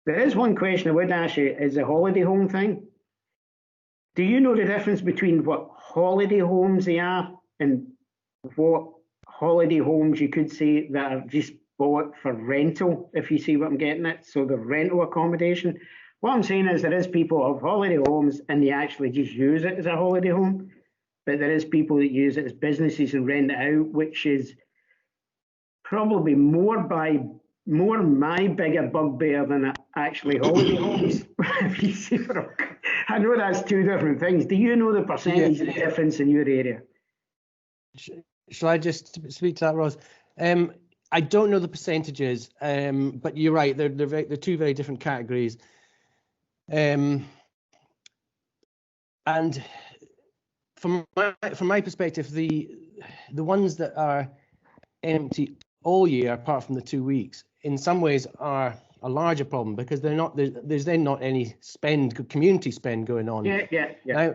There is one question I would ask you, is the holiday home thing. Do you know the difference between what holiday homes they are and what holiday homes you could say that are just bought for rental, if you see what I'm getting at? So the rental accommodation. What I'm saying is there is people who have holiday homes and they actually just use it as a holiday home, but there is people that use it as businesses and rent it out, which is probably more my bigger bugbear than actually holiday homes. If you see what I know that's two different things. Do you know the percentage of the difference in your area?
Shall I just speak to that, Ross? I don't know the percentages, but you're right. They're two very different categories. And from my perspective, the ones that are empty all year, apart from the 2 weeks, in some ways are a larger problem because they're not. There's then not any community spend going on. Yeah. Now,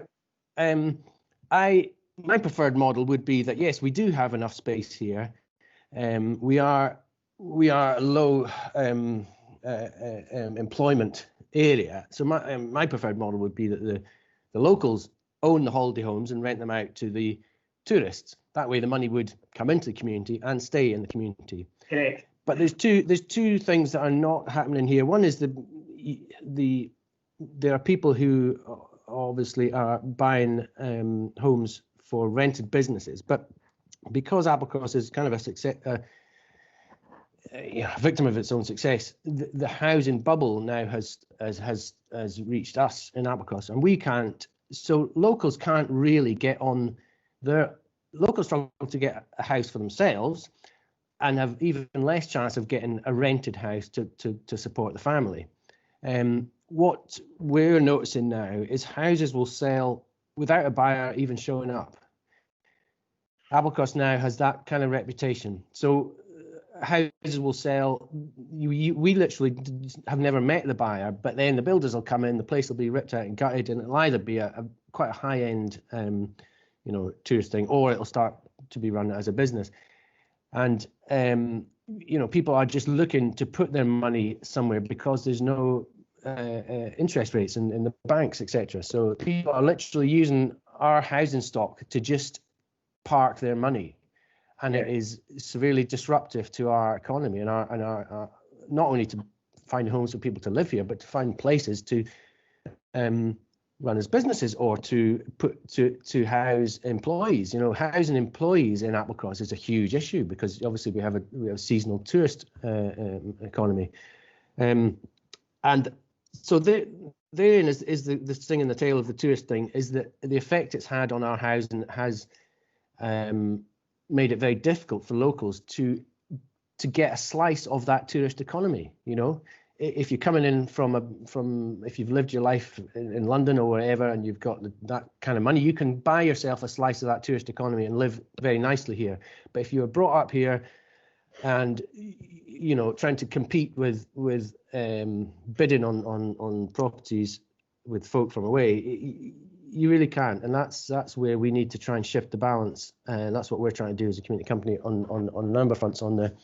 my preferred model would be that yes, we do have enough space here. We are a low employment area. So my preferred model would be that the locals own the holiday homes and rent them out to the tourists. That way the money would come into the community and stay in the community.
Correct.
But there's two things that are not happening here. One is there are people who obviously are buying homes for rented businesses, but because Applecross is kind of a victim of its own success, the housing bubble now has reached us in Applecross, and we can't. So locals can't really get on. Locals struggle to get a house for themselves, and have even less chance of getting a rented house to support the family. What we're noticing now is houses will sell without a buyer even showing up. Applecross now has that kind of reputation. So houses will sell. We literally have never met the buyer, but then the builders will come in, the place will be ripped out and gutted, and it'll either be quite a high-end, tourist thing, or it'll start to be run as a business. And people are just looking to put their money somewhere because there's no interest rates in the banks, etc. So people are literally using our housing stock to just park their money, and it is severely disruptive to our economy and our not only to find homes for people to live here, but to find places to run as businesses or to house employees. Housing employees in Applecross is a huge issue because obviously we have a seasonal tourist economy, and so therein is the thing in the tail of the tourist thing, is that the effect it's had on our housing has made it very difficult for locals to get a slice of that tourist economy. If you're coming in from if you've lived your life in London or wherever and you've got that kind of money, you can buy yourself a slice of that tourist economy and live very nicely here. But if you were brought up here and trying to compete with bidding on properties with folk from away, you really can't. And that's where we need to try and shift the balance, and that's what we're trying to do as a community company on a number of fronts, on the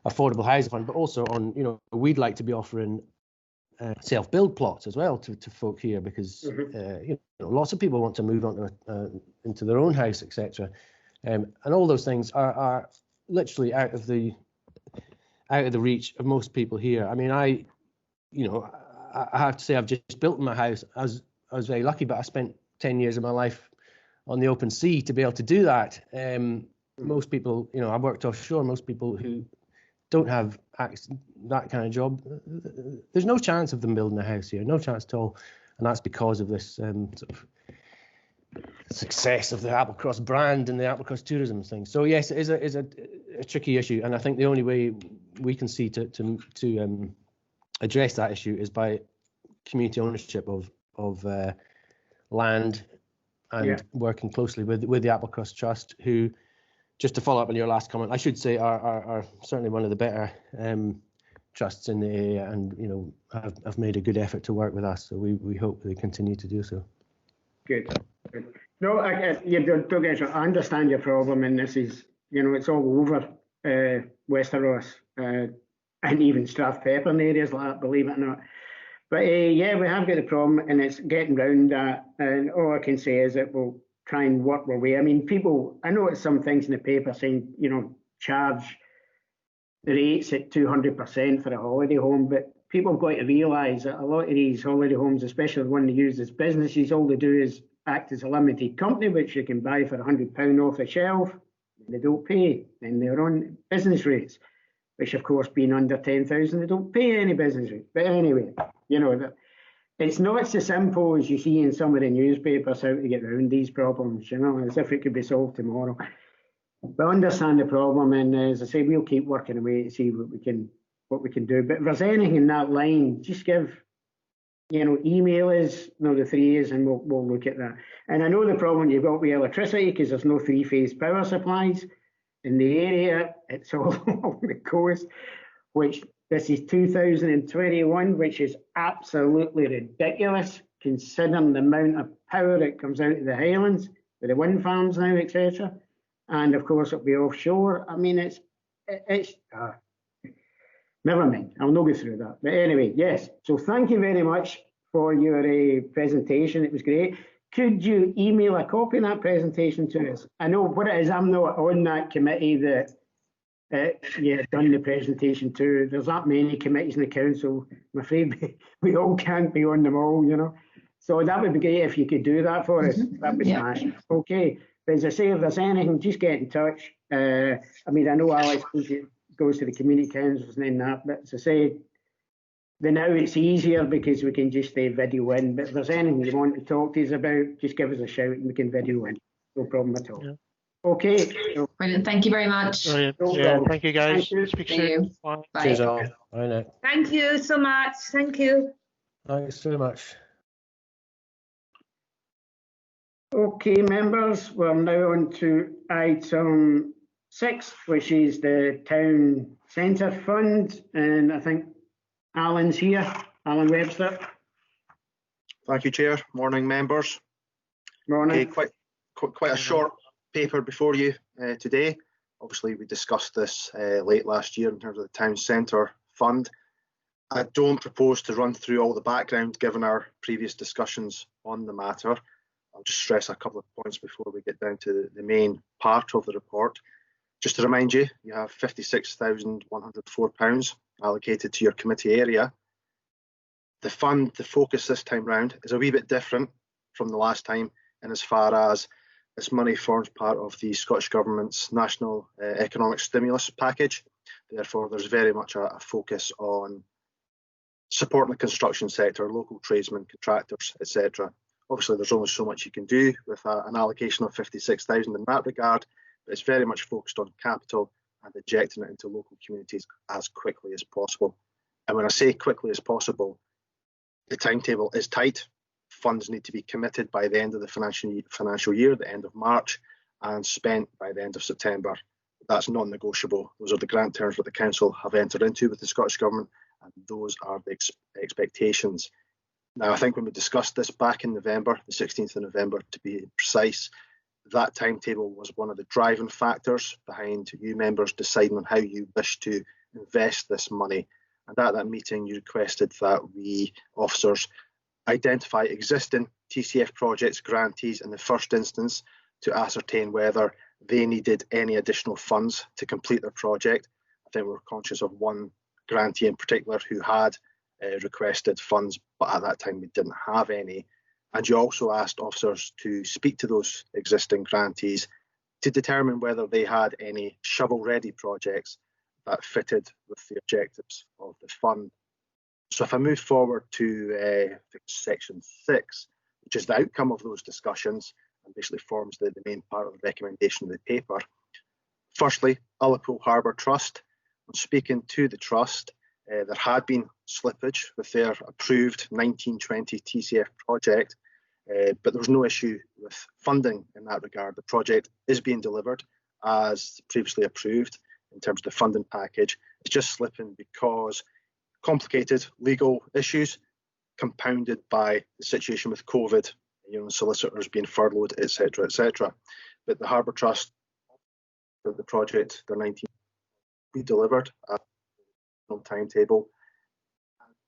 affordable housing fund, but also on we'd like to be offering self-build plots as well to folk here, because lots of people want to move on into their own house, etc. And all those things are literally out of the reach of most people here. I mean, I have to say I've just built my house. I was very lucky, but I spent 10 years of my life on the open sea to be able to do that. Most people, I worked offshore. Most people who don't have that kind of job, there's no chance of them building a house here, no chance at all. And that's because of this sort of success of the Applecross brand and the Applecross tourism thing. So yes, it is a tricky issue, and I think the only way we can see to address that issue is by community ownership of land and working closely with the Applecross Trust, who, just to follow up on your last comment, I should say are certainly one of the better trusts in the area, and have made a good effort to work with us. So we hope they continue to do so.
Good. No, don't get me wrong, I understand your problem, and this is, it's all over Westeros and even Strathpeffer and areas like that, believe it or not. But we have got the problem, and it's getting round that. And all I can say is that we'll try and work our way. I mean, I noticed some things in the paper saying, charge the rates at 200% for a holiday home, but people have got to realise that a lot of these holiday homes, especially the one they use as businesses, all they do is act as a limited company, which you can buy for £100 off the shelf. They don't pay, then they're on business rates, which of course, being under 10,000, they don't pay any business rates. But anyway, it's not so simple as you see in some of the newspapers how to get around these problems, as if it could be solved tomorrow. But understand the problem, and as I say, we'll keep working away to see what we can do. But if there's anything in that line, just give, email us, the 3 A's, and we'll look at that. And I know the problem you've got with electricity, because there's no three-phase power supplies in the area. It's all along the coast, which this is 2021, which is absolutely ridiculous considering the amount of power that comes out of the Highlands with the wind farms now, etc. And of course, it'll be offshore. I mean, it's never mind. I'll not go through that. But anyway, yes. So thank you very much for your presentation. It was great. Could you email a copy of that presentation to us? I know what it is. I'm not on that committee that done the presentation to. There's that many committees in the council. I'm afraid we all can't be on them all, So that would be great if you could do that for us. That'd be nice. Okay. But as I say, if there's anything, just get in touch. I know Alex goes to the community councils and then that, but as I say, now it's easier because we can just video in. But if there's anything you want to talk to us about, just give us a shout and we can video in. No problem at all. Yeah. Okay.
Brilliant. Thank you very much.
Brilliant. Thank you, guys. Thank you. Speak soon. Bye.
Cheers all. Bye now.
Thank you so much. Thank you.
Thanks very much.
Okay, members, we're now on to item 6th, which is the Town Centre Fund, and I think Alan's here, Alan Webster.
Thank you, Chair. Morning, members.
Morning.
Okay, quite a short paper before you today. Obviously, we discussed this late last year in terms of the Town Centre Fund. I don't propose to run through all the background given our previous discussions on the matter. I'll just stress a couple of points before we get down to the main part of the report. Just to remind you, you have £56,104 allocated to your committee area. The fund, the focus this time round, is a wee bit different from the last time in as far as this money forms part of the Scottish Government's National Economic Stimulus Package. Therefore, there's very much a focus on supporting the construction sector, local tradesmen, contractors, etc. Obviously, there's only so much you can do with an allocation of 56,000 in that regard, but it's very much focused on capital and injecting it into local communities as quickly as possible. And when I say quickly as possible, the timetable is tight. Funds need to be committed by the end of the financial year, the end of March, and spent by the end of September. That's non-negotiable. Those are the grant terms that the Council have entered into with the Scottish Government, and those are the expectations. Now, I think when we discussed this back in November, the 16th of November to be precise, that timetable was one of the driving factors behind you members deciding on how you wish to invest this money. And at that meeting, you requested that we officers identify existing TCF projects grantees in the first instance to ascertain whether they needed any additional funds to complete their project. I think we're conscious of one grantee in particular who had requested funds, but at that time we didn't have any. And you also asked officers to speak to those existing grantees to determine whether they had any shovel-ready projects that fitted with the objectives of the fund. So if I move forward to section 6, which is the outcome of those discussions and basically forms the main part of the recommendation of the paper. Firstly, Allotments Harbour Trust. When speaking to the Trust, there had been slippage with their approved 1920 TCF project, but there was no issue with funding in that regard. The project is being delivered as previously approved in terms of the funding package. It's just slipping because complicated legal issues compounded by the situation with COVID, solicitors being furloughed, etc., etc. But the Harbour Trust, the project, the 19 be delivered at no timetable.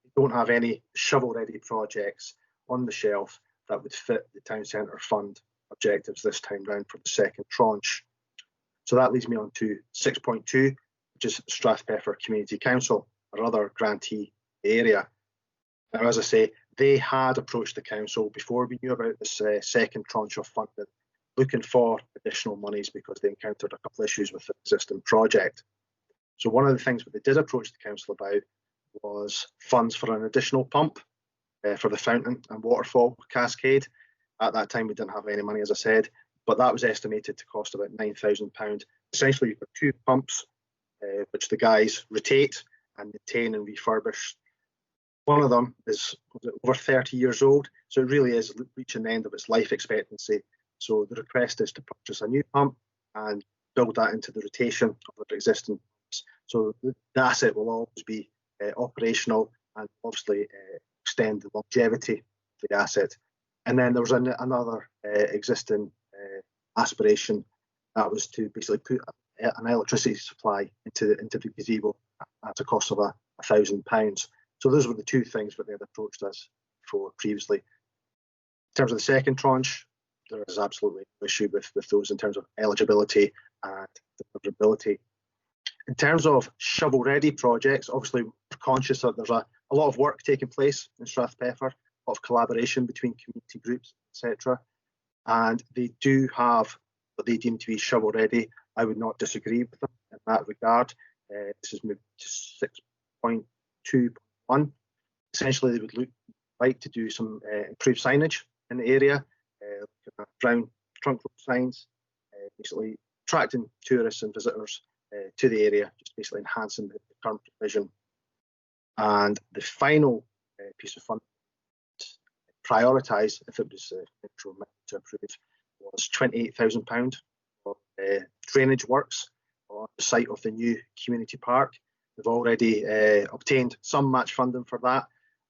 We don't have any shovel-ready projects on the shelf that would fit the Town Centre Fund objectives this time round for the second tranche. So that leads me on to 6.2, which is Strathpeffer Community Council, our other grantee area. Now, as I say, they had approached the council before we knew about this second tranche of funding, looking for additional monies because they encountered a couple of issues with the existing project. So one of the things that they did approach the council about was funds for an additional pump for the fountain and waterfall cascade. At that time, we didn't have any money, as I said, but that was estimated to cost about £9,000. Essentially, you've got two pumps, which the guys rotate and maintain and refurbish. One of them is over 30 years old, so it really is reaching the end of its life expectancy. So the request is to purchase a new pump and build that into the rotation of the existing pumps. So the asset will always be operational and obviously extend the longevity of the asset. And then there was another existing aspiration that was to basically put an electricity supply into the gazebo at a cost of £1,000. So those were the two things that they had approached us for previously. In terms of the second tranche, there is absolutely no issue with those in terms of eligibility and deliverability. In terms of shovel-ready projects, obviously we're conscious that there's a lot of work taking place in Strathpeffer, a lot of collaboration between community groups, etc. And they do have what they deem to be shovel-ready. I would not disagree with them in that regard. This is moved to 6.2.1. Essentially, they would like to do some improved signage in the area, brown trunk road signs, basically attracting tourists and visitors to the area, just basically enhancing the current provision. And the final piece of funding prioritised, if it was to approve, was £28,000 for drainage works on the site of the new community park. They've already obtained some match funding for that,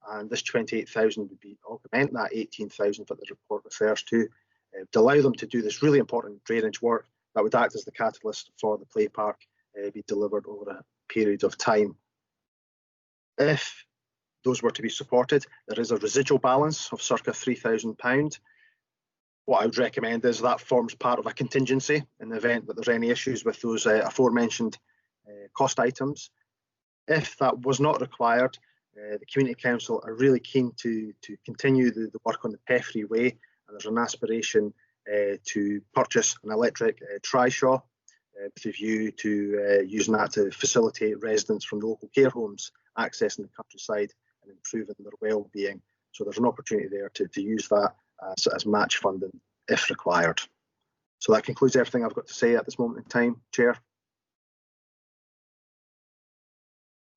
and this 28,000 would be augment that 18,000 that the report refers to, to allow them to do this really important drainage work that would act as the catalyst for the play park be delivered over a period of time. If those were to be supported, there is a residual balance of circa £3,000. What I would recommend is that forms part of a contingency in the event that there's any issues with those aforementioned cost items. If that was not required, the Community Council are really keen to continue the work on the Peffrey Way, and there's an aspiration to purchase an electric trishaw with a view to using that to facilitate residents from the local care homes accessing the countryside and improving their well-being. So there's an opportunity there to use that as match funding if required. So that concludes everything I've got to say at this moment in time, Chair.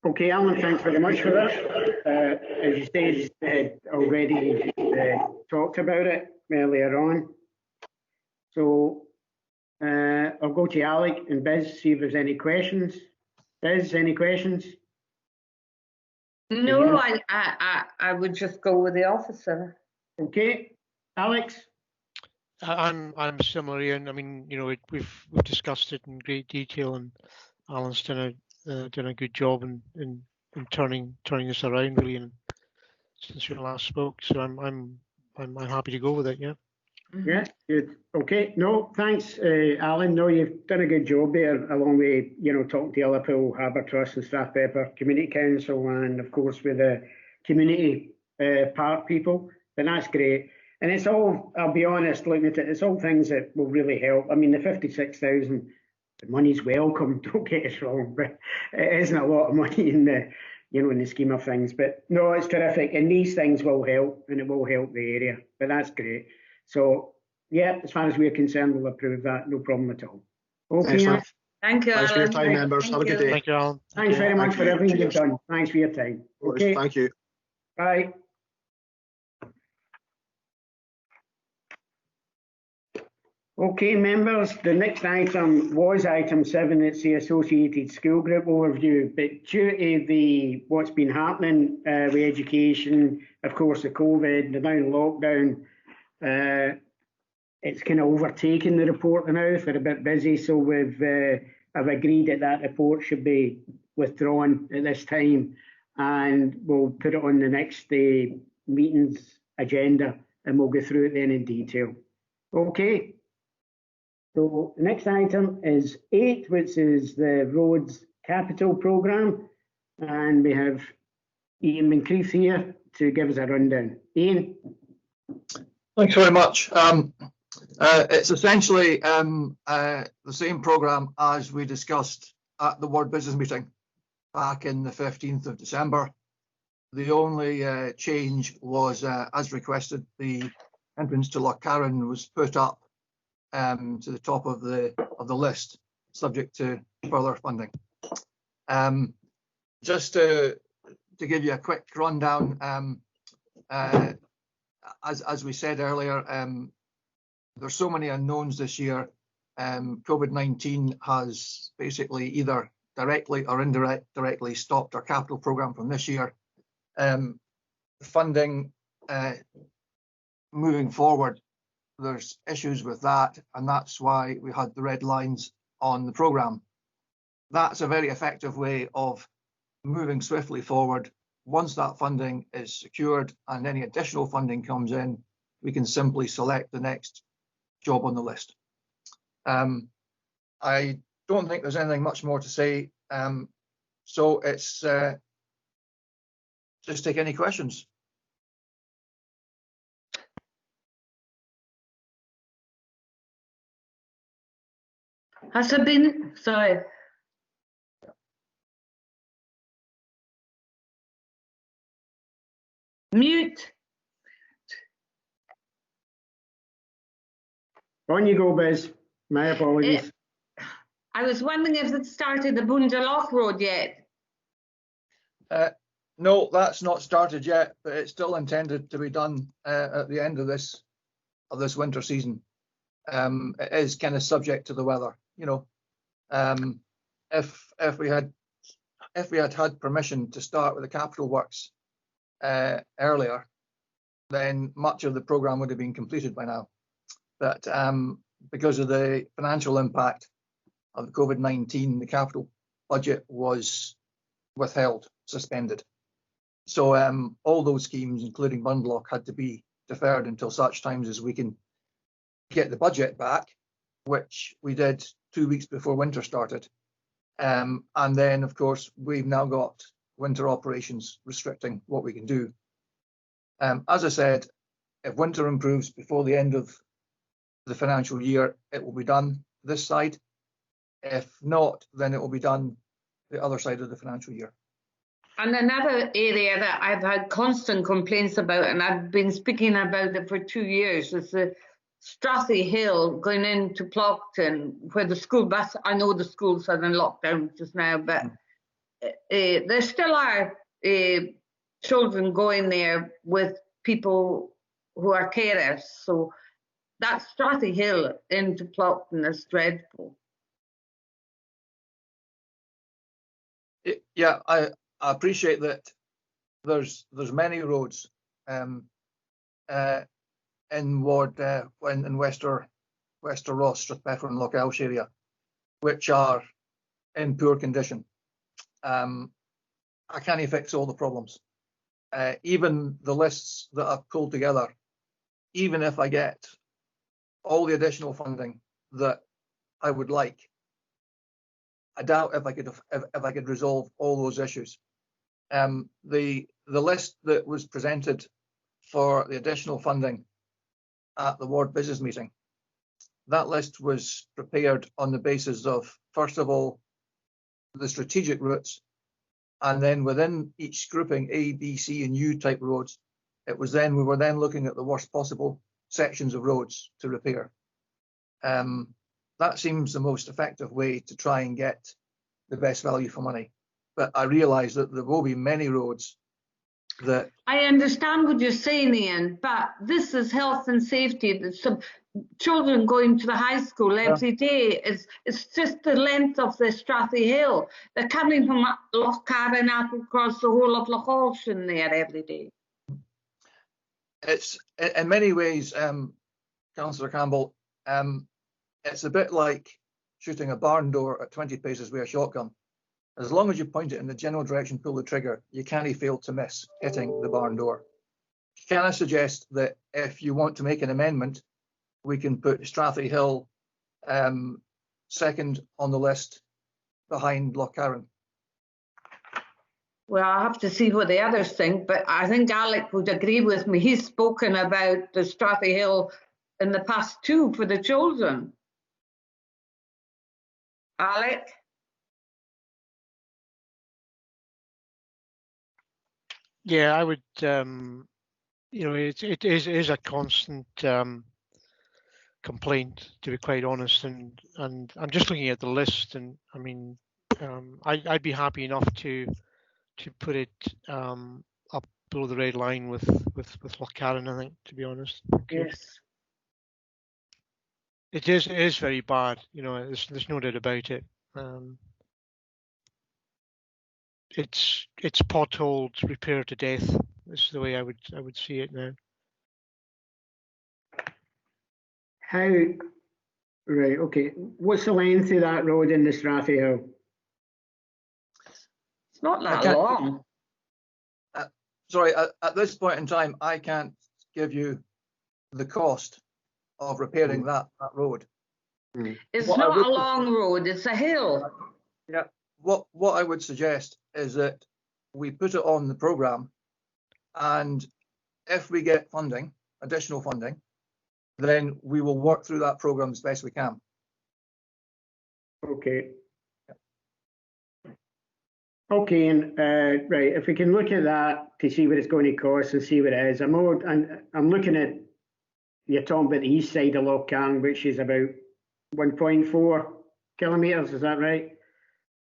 Okay, Alan, thanks very much for that. As you said, already talked about it earlier on. So I'll go to Alec and Biz, see if there's any questions. Biz, any questions?
No, I would just go with the officer.
Okay, Alex?
I'm similar, Ian. I mean, you know, we've discussed it in great detail, and Alan's done a good job in turning this around, really, and since we last spoke. So I'm happy to go with it. Yeah.
Yeah, good. Okay, no, thanks, Alan. No, you've done a good job there, along with, you know, talking to Liverpool Harbour Trust and Strathpeffer Community Council, and of course with the community park people. And that's great. And it's all, I'll be honest, looking at it, it's all things that will really help. I mean, the 56,000, the money's welcome, don't get us wrong, but it isn't a lot of money in the, you know, in the scheme of things. But no, it's terrific, and these things will help, and it will help the area. But that's great. So yeah, as far as we're concerned, we'll approve that, no problem at all. Okay.
Excellent.
Thank you,
Thanks for your
Alan.
time, members. Have a good day.
Thank you, Alan.
Thanks very much for everything you've done. Thanks for your time. Okay.
Thank you.
Bye. Okay, members, the next item was item 7. It's the Associated School Group overview. But due to what's been happening with education, of course, the COVID, the now lockdown, it's kind of overtaken the report now. They're a bit busy, so I've agreed that report should be withdrawn at this time, and we'll put it on the next meeting's agenda, and we'll go through it then in detail. Okay. So the next item is 8, which is the Roads Capital Programme, and we have Ian Moncrief here to give us a rundown. Ian?
Thanks very much. It's essentially the same programme as we discussed at the Ward Business meeting back in the 15th of December. The only change was, as requested, the entrance to Loch Carron was put up to the top of the list, subject to further funding. Just to give you a quick rundown, as we said earlier, there's so many unknowns this year. COVID-19 has basically either directly or indirectly stopped our capital programme from this year. Funding moving forward, there's issues with that, and that's why we had the red lines on the programme. That's a very effective way of moving swiftly forward. Once that funding is secured and any additional funding comes in, we can simply select the next job on the list. I don't think there's anything much more to say, so it's just take any questions.
Has there been, sorry. Mute.
On you go, Biz. My apologies.
I was wondering if it started the Boondaloch Road yet.
No, that's not started yet, but it's still intended to be done at the end of this winter season. It is kind of subject to the weather, you know. if we had had permission to start with the capital works earlier, then much of the programme would have been completed by now. But because of the financial impact of COVID-19, the capital budget was withheld, suspended. So all those schemes, including Bundlock, had to be deferred until such times as we can get the budget back, which we did 2 weeks before winter started. And then, of course, we've now got winter operations restricting what we can do. As I said, if winter improves before the end of the financial year, it will be done this side. If not, then it will be done the other side of the financial year.
And another area that I've had constant complaints about, and I've been speaking about it for 2 years, is the Strathpeffer Hill going into Ploughton, where the school bus, I know the schools are in lockdown just now, but there still are children going there with people who are carers. So that Strathpeffer Hill into Ploughton is dreadful.
Yeah, I appreciate that there's many roads in Ward in Wester Ross, Strathpeffer and Lochalsh area, which are in poor condition. I can't fix all the problems. Even the lists that I've pulled together, even if I get all the additional funding that I would like, I doubt if I could resolve all those issues. The list that was presented for the additional funding at the ward business meeting, that list was prepared on the basis of, first of all, the strategic routes, and then within each grouping, A, B, C, and U type roads, we were then looking at the worst possible sections of roads to repair. That seems the most effective way to try and get the best value for money. But I realise that there will be many roads that...
I understand what you're saying, Ian, but this is health and safety. There's some children going to the high school every day. It's just the length of the Strathpeffer Hill. They're coming from Lochcarron and across the whole of Lochalsh in there every day.
It's, in many ways, Councillor Campbell, it's a bit like shooting a barn door at 20 paces with a shotgun. As long as you point it in the general direction, pull the trigger, you can't fail to miss hitting the barn door. Can I suggest that if you want to make an amendment, we can put Strathpeffer Hill second on the list behind Lochcarron?
Well, I have to see what the others think, but I think Alec would agree with me. He's spoken about the Strathpeffer Hill in the past too for the children. Alec?
Yeah, I would, it is a constant complaint, to be quite honest, and I'm just looking at the list, and I mean, I'd be happy enough to put it up below the red line with Lochcarron, I think, to be honest.
Yes.
It is very bad, there's no doubt about it. It's potholed, repaired to death. This is the way I would see it now.
Right, okay. What's the length of that road in the Strathpeffer Hill?
It's not that long.
Sorry, at this point in time, I can't give you the cost of repairing that road.
It's not a long road, it's a hill.
Yeah. What I would suggest is that we put it on the programme, and if we get funding, additional funding, then we will work through that programme as best we can.
Okay. Okay, and right, if we can look at that to see what it's going to cost and see what it is. I'm looking at, you're talking about the east side of Lochcarron, which is about 1.4 kilometres, is that right?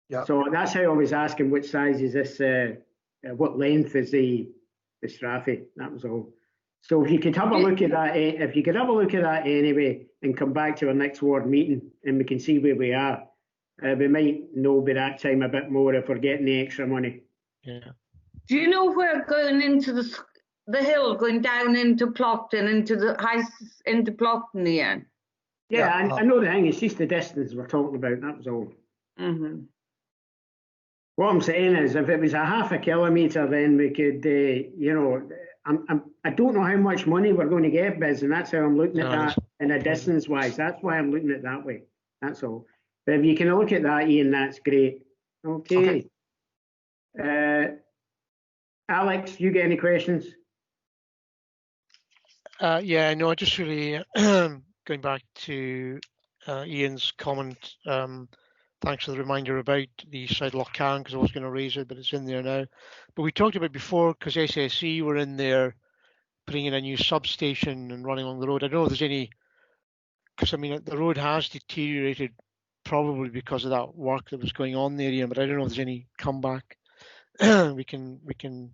Yeah.
So that's how I was asking, what size is this, what length is the Strathpeffer? That was all. So if you could have a look at that, anyway, and come back to our next ward meeting, and we can see where we are. We might know by that time a bit more if we're getting the extra money.
Yeah.
Do you know where going into the hill, going down into Plockton, into Plockton, Ian?
Yeah, I know the thing. It's just the distance we're talking about. That was all.
Mm-hmm.
What I'm saying is, if it was a half a kilometre, then we could, you know, I don't know how much money we're going to get, Biz, and that's how I'm looking at that in a distance-wise. That's why I'm looking at it that way. That's all. But if you can look at that, Ian, that's great. Okay. Alex, you get any questions?
Yeah, no, just really going back to Ian's comment. Thanks for the reminder about the side of Lochcarn, because I was going to raise it, but it's in there now. But we talked about before, because SSE were in there putting in a new substation and running along the road. I don't know if there's any, because I mean, the road has deteriorated probably because of that work that was going on there, Ian, but I don't know if there's any comeback we can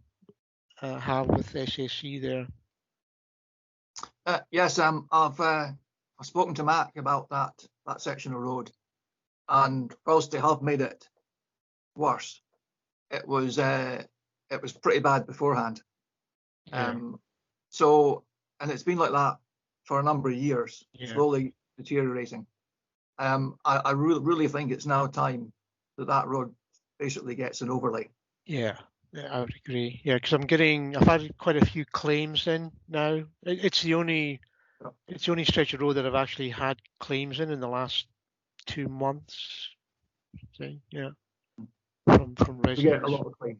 have with SSE there.
Yes, I've spoken to Mac about that section of road, and whilst they have made it worse, it was pretty bad beforehand.
Yeah.
So, and it's been like that for a number of years, slowly deteriorating. I really think it's now time that road basically gets an overlay.
Yeah, I would agree. Yeah, because I've had quite a few claims in now. It's the only stretch of road that I've actually had claims in the last 2 months. So, yeah, from residents.
We get a lot of claims.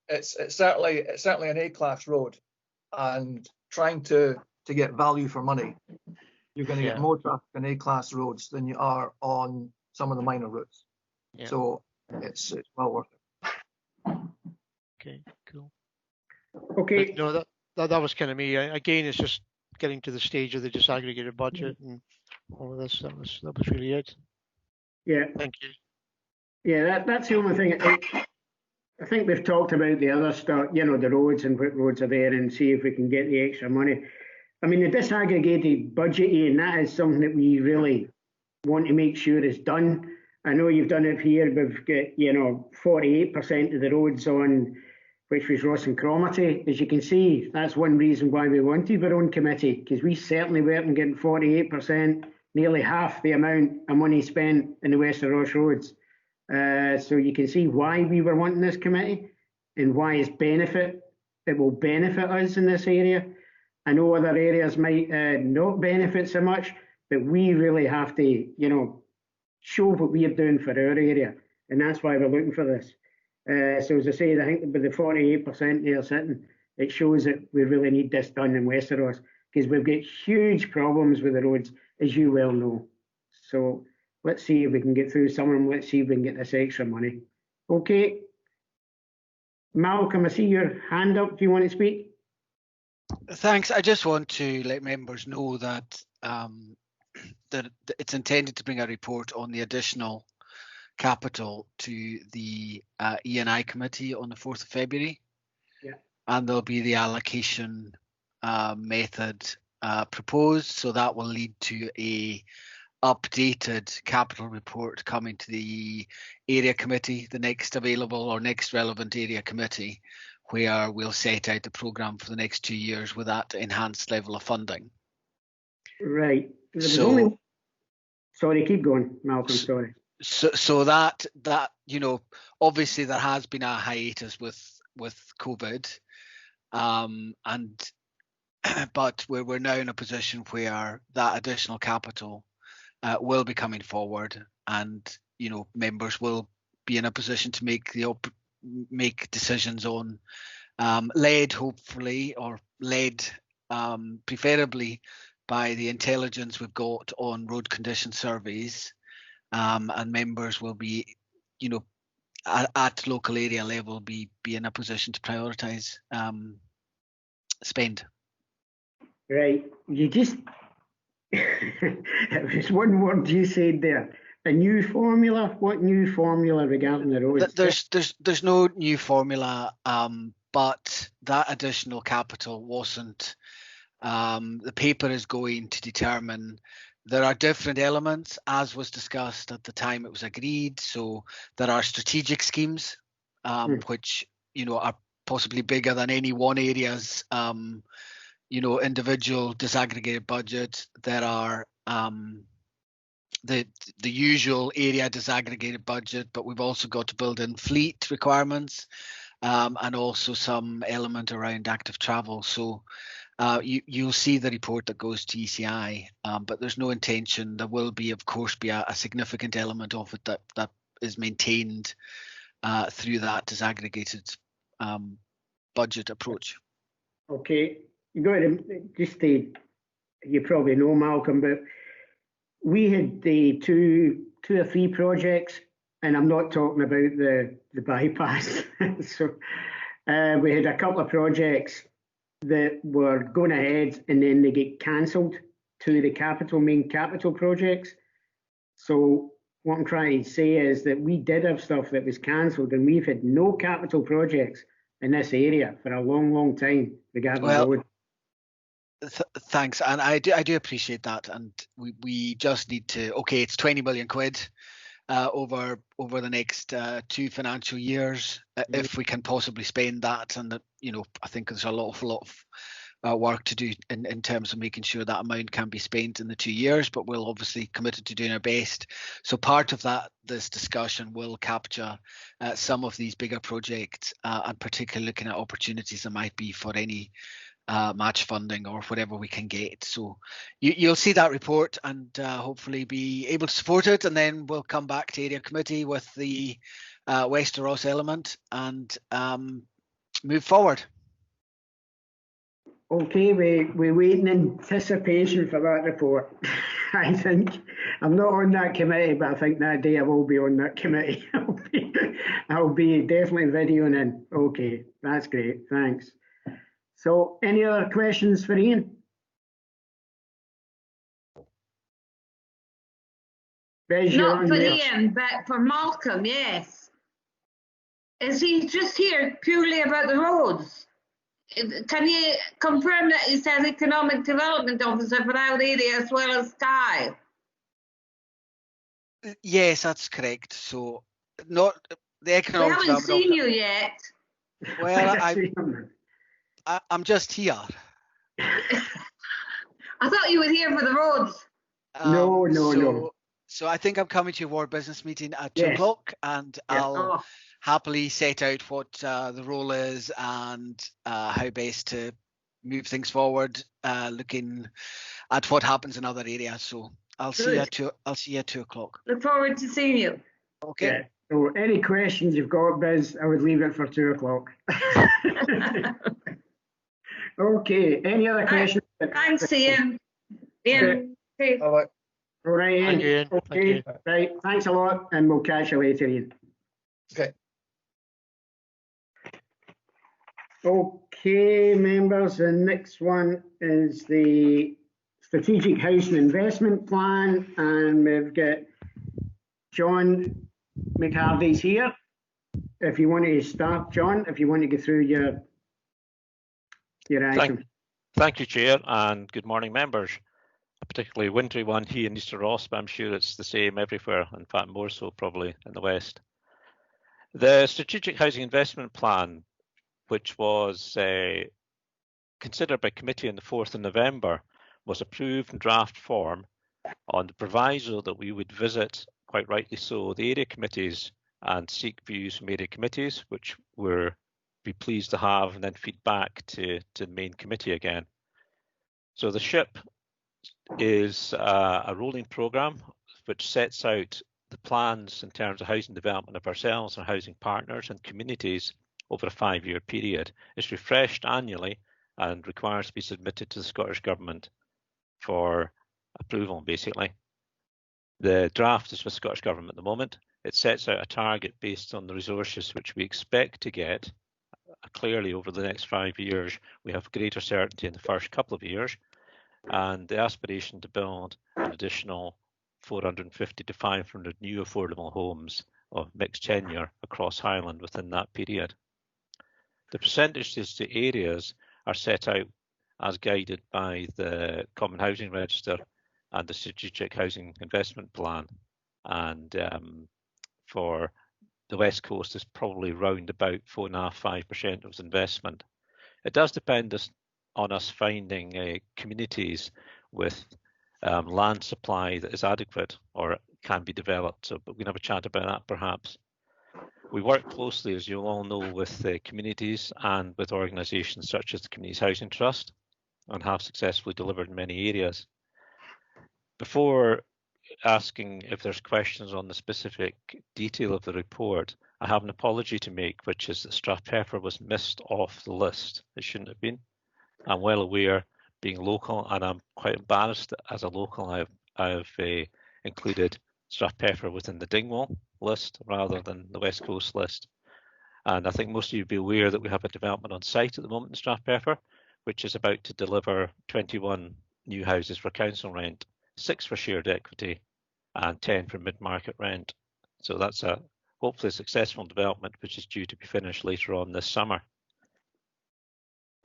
It's certainly an A-class road, and trying to get value for money, you're going to get more traffic on A-class roads than you are on some of the minor routes. Yeah. So it's well worth it.
Okay, cool.
Okay.
But no, that was kind of me. Again, it's just getting to the stage of the disaggregated budget and all of this. That was really it.
Yeah.
Thank you.
Yeah, that's the only thing. I think we've talked about the other stuff, you know, the roads and what roads are there, and see if we can get the extra money. I mean, the disaggregated budget, Ian, that is something that we really want to make sure is done. I know you've done it here. We've got, you know, 48% of the roads on, which was Ross and Cromarty. As you can see, that's one reason why we wanted our own committee, because we certainly weren't getting 48%, nearly half the amount of money spent in the West of Ross roads. So you can see why we were wanting this committee and why it will benefit us in this area. I know other areas might not benefit so much, but we really have to, you know, show what we are doing for our area, and that's why we're looking for this. So as I say, I think with the 48% there sitting, it shows that we really need this done in Westeros, because we've got huge problems with the roads, as you well know. So let's see if we can get through some of them. Let's see if we can get this extra money. Okay. Malcolm, I see your hand up. Do you want to speak?
Thanks. I just want to let members know that that it's intended to bring a report on the additional capital to the E&I committee on the 4th of February.
Yeah.
And there'll be the allocation method proposed. So that will lead to a updated capital report coming to the area committee, the next available or next relevant area committee, where we'll set out the programme for the next 2 years with that enhanced level of funding.
Right.
So,
sorry, keep going, Malcolm, sorry.
So that, you know, obviously there has been a hiatus with COVID, but we're now in a position where that additional capital will be coming forward, and, you know, members will be in a position to make decisions on led preferably by the intelligence we've got on road condition surveys, and members will be, you know, at local area level be in a position to prioritise spend.
Right, you just it was one word you said there. A new formula? What new formula regarding the roads?
There's no new formula, but that additional capital wasn't. The paper is going to determine there are different elements, as was discussed at the time it was agreed. So there are strategic schemes, which, you know, are possibly bigger than any one area's, you know, individual disaggregated budget. There are the usual area disaggregated budget, but we've also got to build in fleet requirements, and also some element around active travel. So you'll see the report that goes to ECI, but there's no intention. There will be, of course, be a significant element of it that is maintained through that disaggregated budget approach.
Okay, you got to just you probably know, Malcolm, but we had the two or three projects, and I'm not talking about the bypass. So we had a couple of projects that were going ahead and then they get cancelled to the main capital projects. So what I'm trying to say is that we did have stuff that was cancelled, and we've had no capital projects in this area for a long time regarding the road.
Thanks, and I do appreciate that, and we just need to. Okay, it's 20 million quid over the next 2 financial years, if we can possibly spend that, and you know, I think there's a lot of work to do in terms of making sure that amount can be spent in the 2 years, but we'll obviously committed to doing our best. So part of this discussion will capture some of these bigger projects, and particularly looking at opportunities there might be for any match funding or whatever we can get. So you'll see that report and hopefully be able to support it, and then we'll come back to area committee with the West Ross element and move forward.
Okay, we wait in anticipation for that report. I think I'm not on that committee, but I think that day I will be on that committee. I'll be definitely videoing in. Okay, that's great, thanks. So, any other questions for Ian?
Not for Ian, but for Malcolm, yes. Is he just here purely about the roads? Can you confirm that he says Economic Development Officer for our area as well as Skye?
Yes, that's correct. So, not the Economic
We haven't seen you yet.
Well, I'm just here.
I thought you were here for the roads.
No.
So I think I'm coming to your ward business meeting at 2 o'clock, and I'll happily set out what the role is and how best to move things forward, looking at what happens in other areas. So I'll see you at 2 o'clock.
Look forward to seeing you.
Okay.
Yeah. So any questions you've got, Biz, I would leave it for 2 o'clock. Okay, any other questions?
Thanks, Ian. Ian. Okay.
All right, Ian.
Thank you, Ian.
Okay,
Thank you.
right. Thanks a lot, and we'll catch you later, Ian.
Okay.
Okay, members, the next one is the Strategic Housing Investment Plan, and we've got John McHardy's here. If you want to start, John, if you want to go through your item.
Thank you, Chair, and good morning, members. A particularly wintry one here in Easter Ross, but I'm sure it's the same everywhere, in fact more so probably in the West. The Strategic Housing Investment Plan, which was considered by committee on the 4th of November, was approved in draft form on the proviso that we would visit, quite rightly so, the area committees and seek views from area committees, which we're be pleased to have, and then feed back to the main committee again. So the SHIP is a rolling programme which sets out the plans in terms of housing development of ourselves and housing partners and communities over a 5-year period. It's refreshed annually and requires to be submitted to the Scottish Government for approval, basically. The draft is with the Scottish Government at the moment. It sets out a target based on the resources which we expect to get. Clearly, over the next 5 years, we have greater certainty in the first couple of years, and the aspiration to build an additional 450 to 500 new affordable homes of mixed tenure across Highland within that period. The percentages to areas are set out as guided by the Common Housing Register and the Strategic Housing Investment Plan. And for the West Coast, is probably round about 4.5–5% of its investment. It does depend on us finding communities with land supply that is adequate or can be developed. So, but we can have a chat about that perhaps. We work closely, as you all know, with communities and with organisations such as the Communities Housing Trust, and have successfully delivered in many areas. Before asking if there's questions on the specific detail of the report, I have an apology to make, which is that Strathpeffer was missed off the list. It shouldn't have been. I'm well aware, being local, and I'm quite embarrassed that as a local I've included Strathpeffer within the Dingwall list rather than the West Coast list. And I think most of you will be aware that we have a development on site at the moment in Strathpeffer, which is about to deliver 21 new houses for council rent, 6 for shared equity, and 10 for mid-market rent. So that's a hopefully successful development, which is due to be finished later on this summer.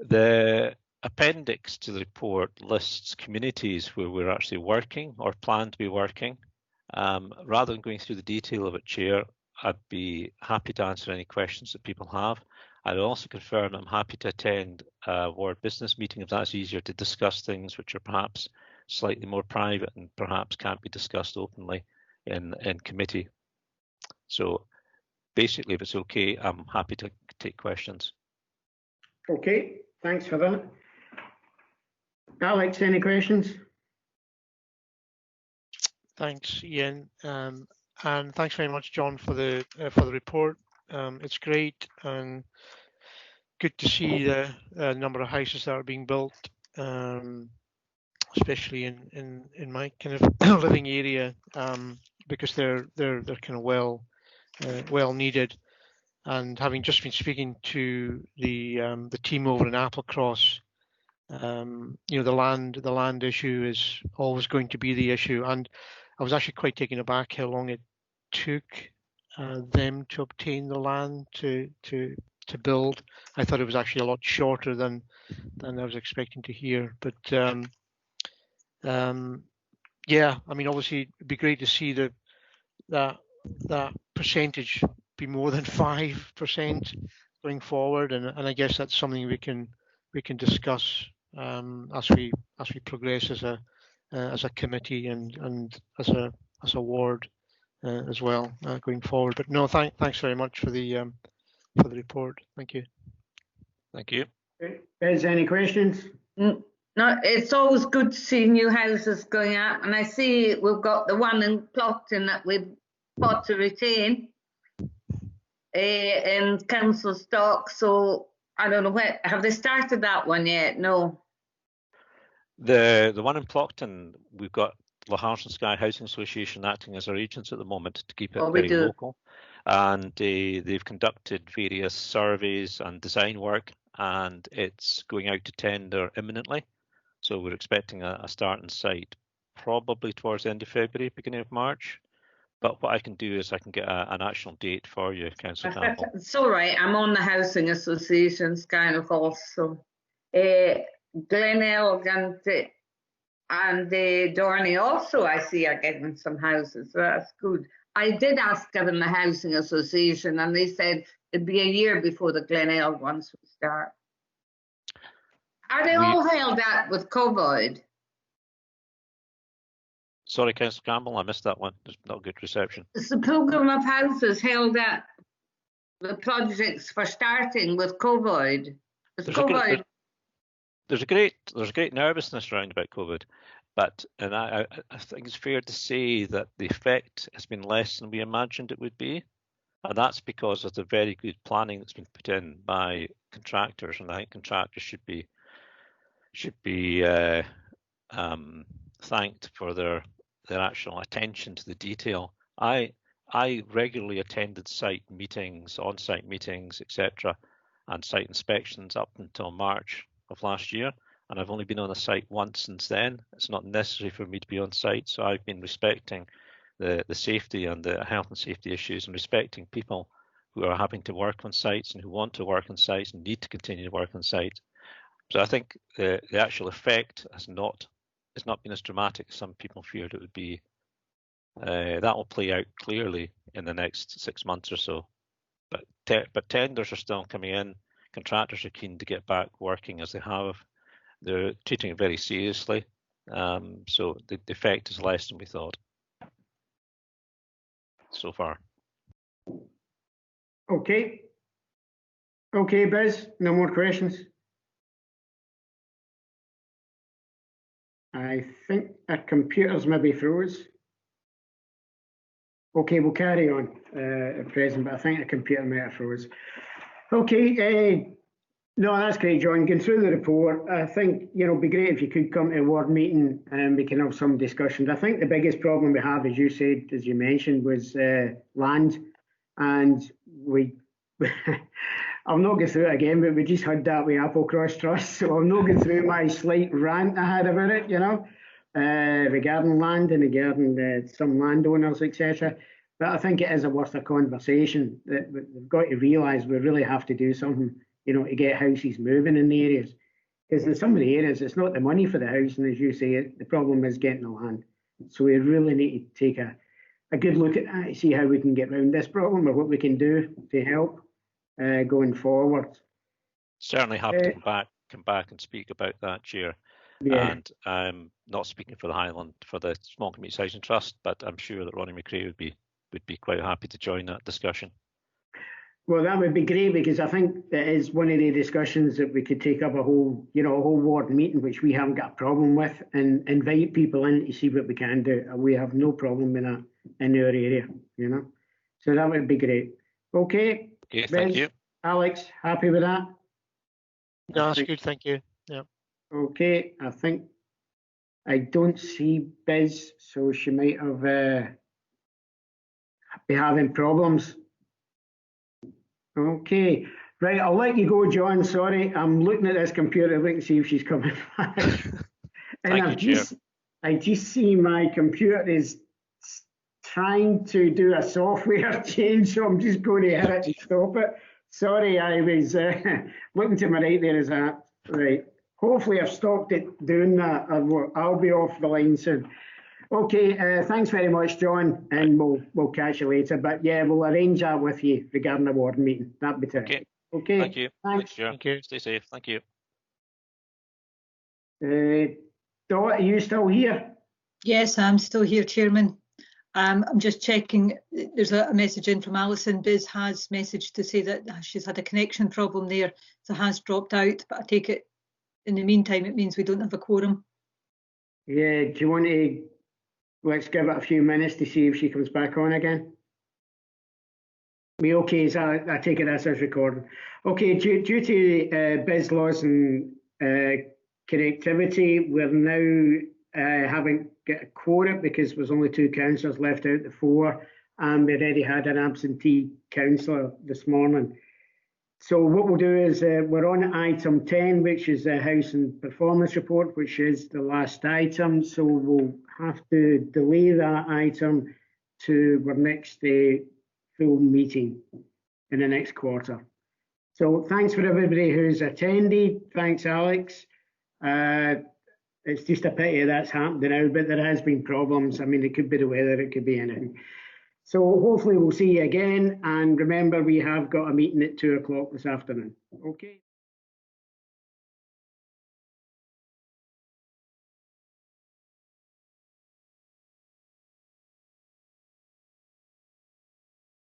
The appendix to the report lists communities where we're actually working or plan to be working. Rather than going through the detail of it, Chair, I'd be happy to answer any questions that people have. I'd also confirm I'm happy to attend a ward business meeting if that's easier to discuss things which are perhaps slightly more private and perhaps can't be discussed openly in committee. So basically, if it's okay, I'm happy to take questions.
Okay, thanks for that. Alex, any questions?
Thanks, Ian, and thanks very much, John, for the report. It's great and good to see the number of houses that are being built, especially in my kind of living area, because they're kind of well needed. And having just been speaking to the team over in Applecross, you know, the land issue is always going to be the issue, and I was actually quite taken aback how long it took them to obtain the land to build. I thought it was actually a lot shorter than I was expecting to hear. But yeah, I mean, obviously it'd be great to see that percentage be more than 5% going forward, and I guess that's something we can discuss as we progress as a committee and as a ward as well going forward. But no, thanks very much for the report. Thank you.
Thank you.
Is any questions?
No, it's always good to see new houses going up, and I see we've got the one in Cloughton that we've got to retain in council stock. So I don't know have they started that one yet? No.
The one in Ploughton, we've got Lochalsh and Skye Housing Association acting as our agents at the moment to keep it very local, and they've conducted various surveys and design work, and it's going out to tender imminently. So we're expecting a start in site probably towards the end of February, beginning of March. But what I can do is I can get an actual date for you, Councillor Campbell.
It's all right. I'm on the Housing Association's kind of also. Glenelg and Dorney also I see are getting some houses, so that's good. I did ask them the Housing Association and they said it'd be a year before the Glenelg ones would start. Are they all held up with COVID?
Sorry, Councillor Campbell, I missed that one. There's not good reception.
Is the programme of houses held up the projects for starting with COVID?
There's a great nervousness around about COVID, but I think it's fair to say that the effect has been less than we imagined it would be, and that's because of the very good planning that's been put in by contractors, and I think contractors should be thanked for their actual attention to the detail. I regularly attended site meetings, on-site meetings, etc., and site inspections up until March of last year, and I've only been on a site once since then. It's not necessary for me to be on site, so I've been respecting the safety and the health and safety issues, and respecting people who are having to work on sites and who want to work on sites and need to continue to work on sites. So I think the actual effect has not it's not been as dramatic as some people feared it would be. That will play out clearly in the next 6 months or so. But tenders are still coming in. Contractors are keen to get back working as they have. They're treating it very seriously. So the effect is less than we thought so far.
Okay. Okay, Biz, no more questions. I think our computers maybe froze. Okay, we'll carry on at present, but I think the computer might have froze. Okay, no, that's great, John. Going through the report, I think, it'd be great if you could come to a ward meeting and we can have some discussions. I think the biggest problem we have, as you said, as you mentioned, was land. And I'll not go through it again, but we just had that with Applecross Trust, so I'll not go through my slight rant I had about it, regarding land and regarding some landowners, etc. But I think it is worth a conversation that we've got to realise we really have to do something, to get houses moving in the areas. Because in some of the areas, it's not the money for the house, and as you say, the problem is getting the land. So we really need to take a good look at that to see how we can get around this problem or what we can do to help going forward.
Certainly have to come back and speak about that, Chair.
Yeah.
And I'm not speaking for the Highland, for the Small Community Housing Trust, but I'm sure that Ronnie McRae would be quite happy to join that discussion.
Well, that would be great, because I think that is one of the discussions that we could take up a whole ward meeting, which we haven't got a problem with, and invite people in to see what we can do. We have no problem with that in our area, So that would be great. Okay.
Okay, thank you.
Alex, happy with that?
No, that's good, thank you. Yeah.
Okay, I don't see Biz, so she might have be having problems. Okay, right, I'll let you go, John. Sorry, I'm looking at this computer looking to see if she's coming back. And I just see my computer is trying to do a software change, so I'm just going to hit it to stop it. Sorry, I was looking to my right there. Is that right? Hopefully I've stopped it doing that. I'll be off the line soon. Okay, thanks very much, John, and we'll catch you later. But yeah, we'll arrange that with you regarding the ward meeting. That'd be terrific. Okay.
Thank you.
Thanks.
Thank you. Stay safe. Thank you.
Dot, are you still here?
Yes, I'm still here, Chairman. I'm just checking. There's a message in from Alison. Biz has messaged to say that she's had a connection problem there, so has dropped out. But I take it in the meantime, it means we don't have a quorum.
Yeah, do you want to, let's give it a few minutes to see if she comes back on again? Okay, so I take it that's as recording. Okay, due to Biz loss and connectivity, we're now haven't got a quorum because there's only 2 councillors left out of the 4, and we already had an absentee councillor this morning. So what we'll do is we're on item 10, which is the House and Performance Report, which is the last item. So we'll have to delay that item to our next full meeting in the next quarter. So thanks for everybody who's attended. Thanks, Alex. It's just a pity that's happened now, but there has been problems. I mean, it could be the weather, it could be anything. So hopefully we'll see you again. And remember, we have got a meeting at 2 o'clock this afternoon. Okay.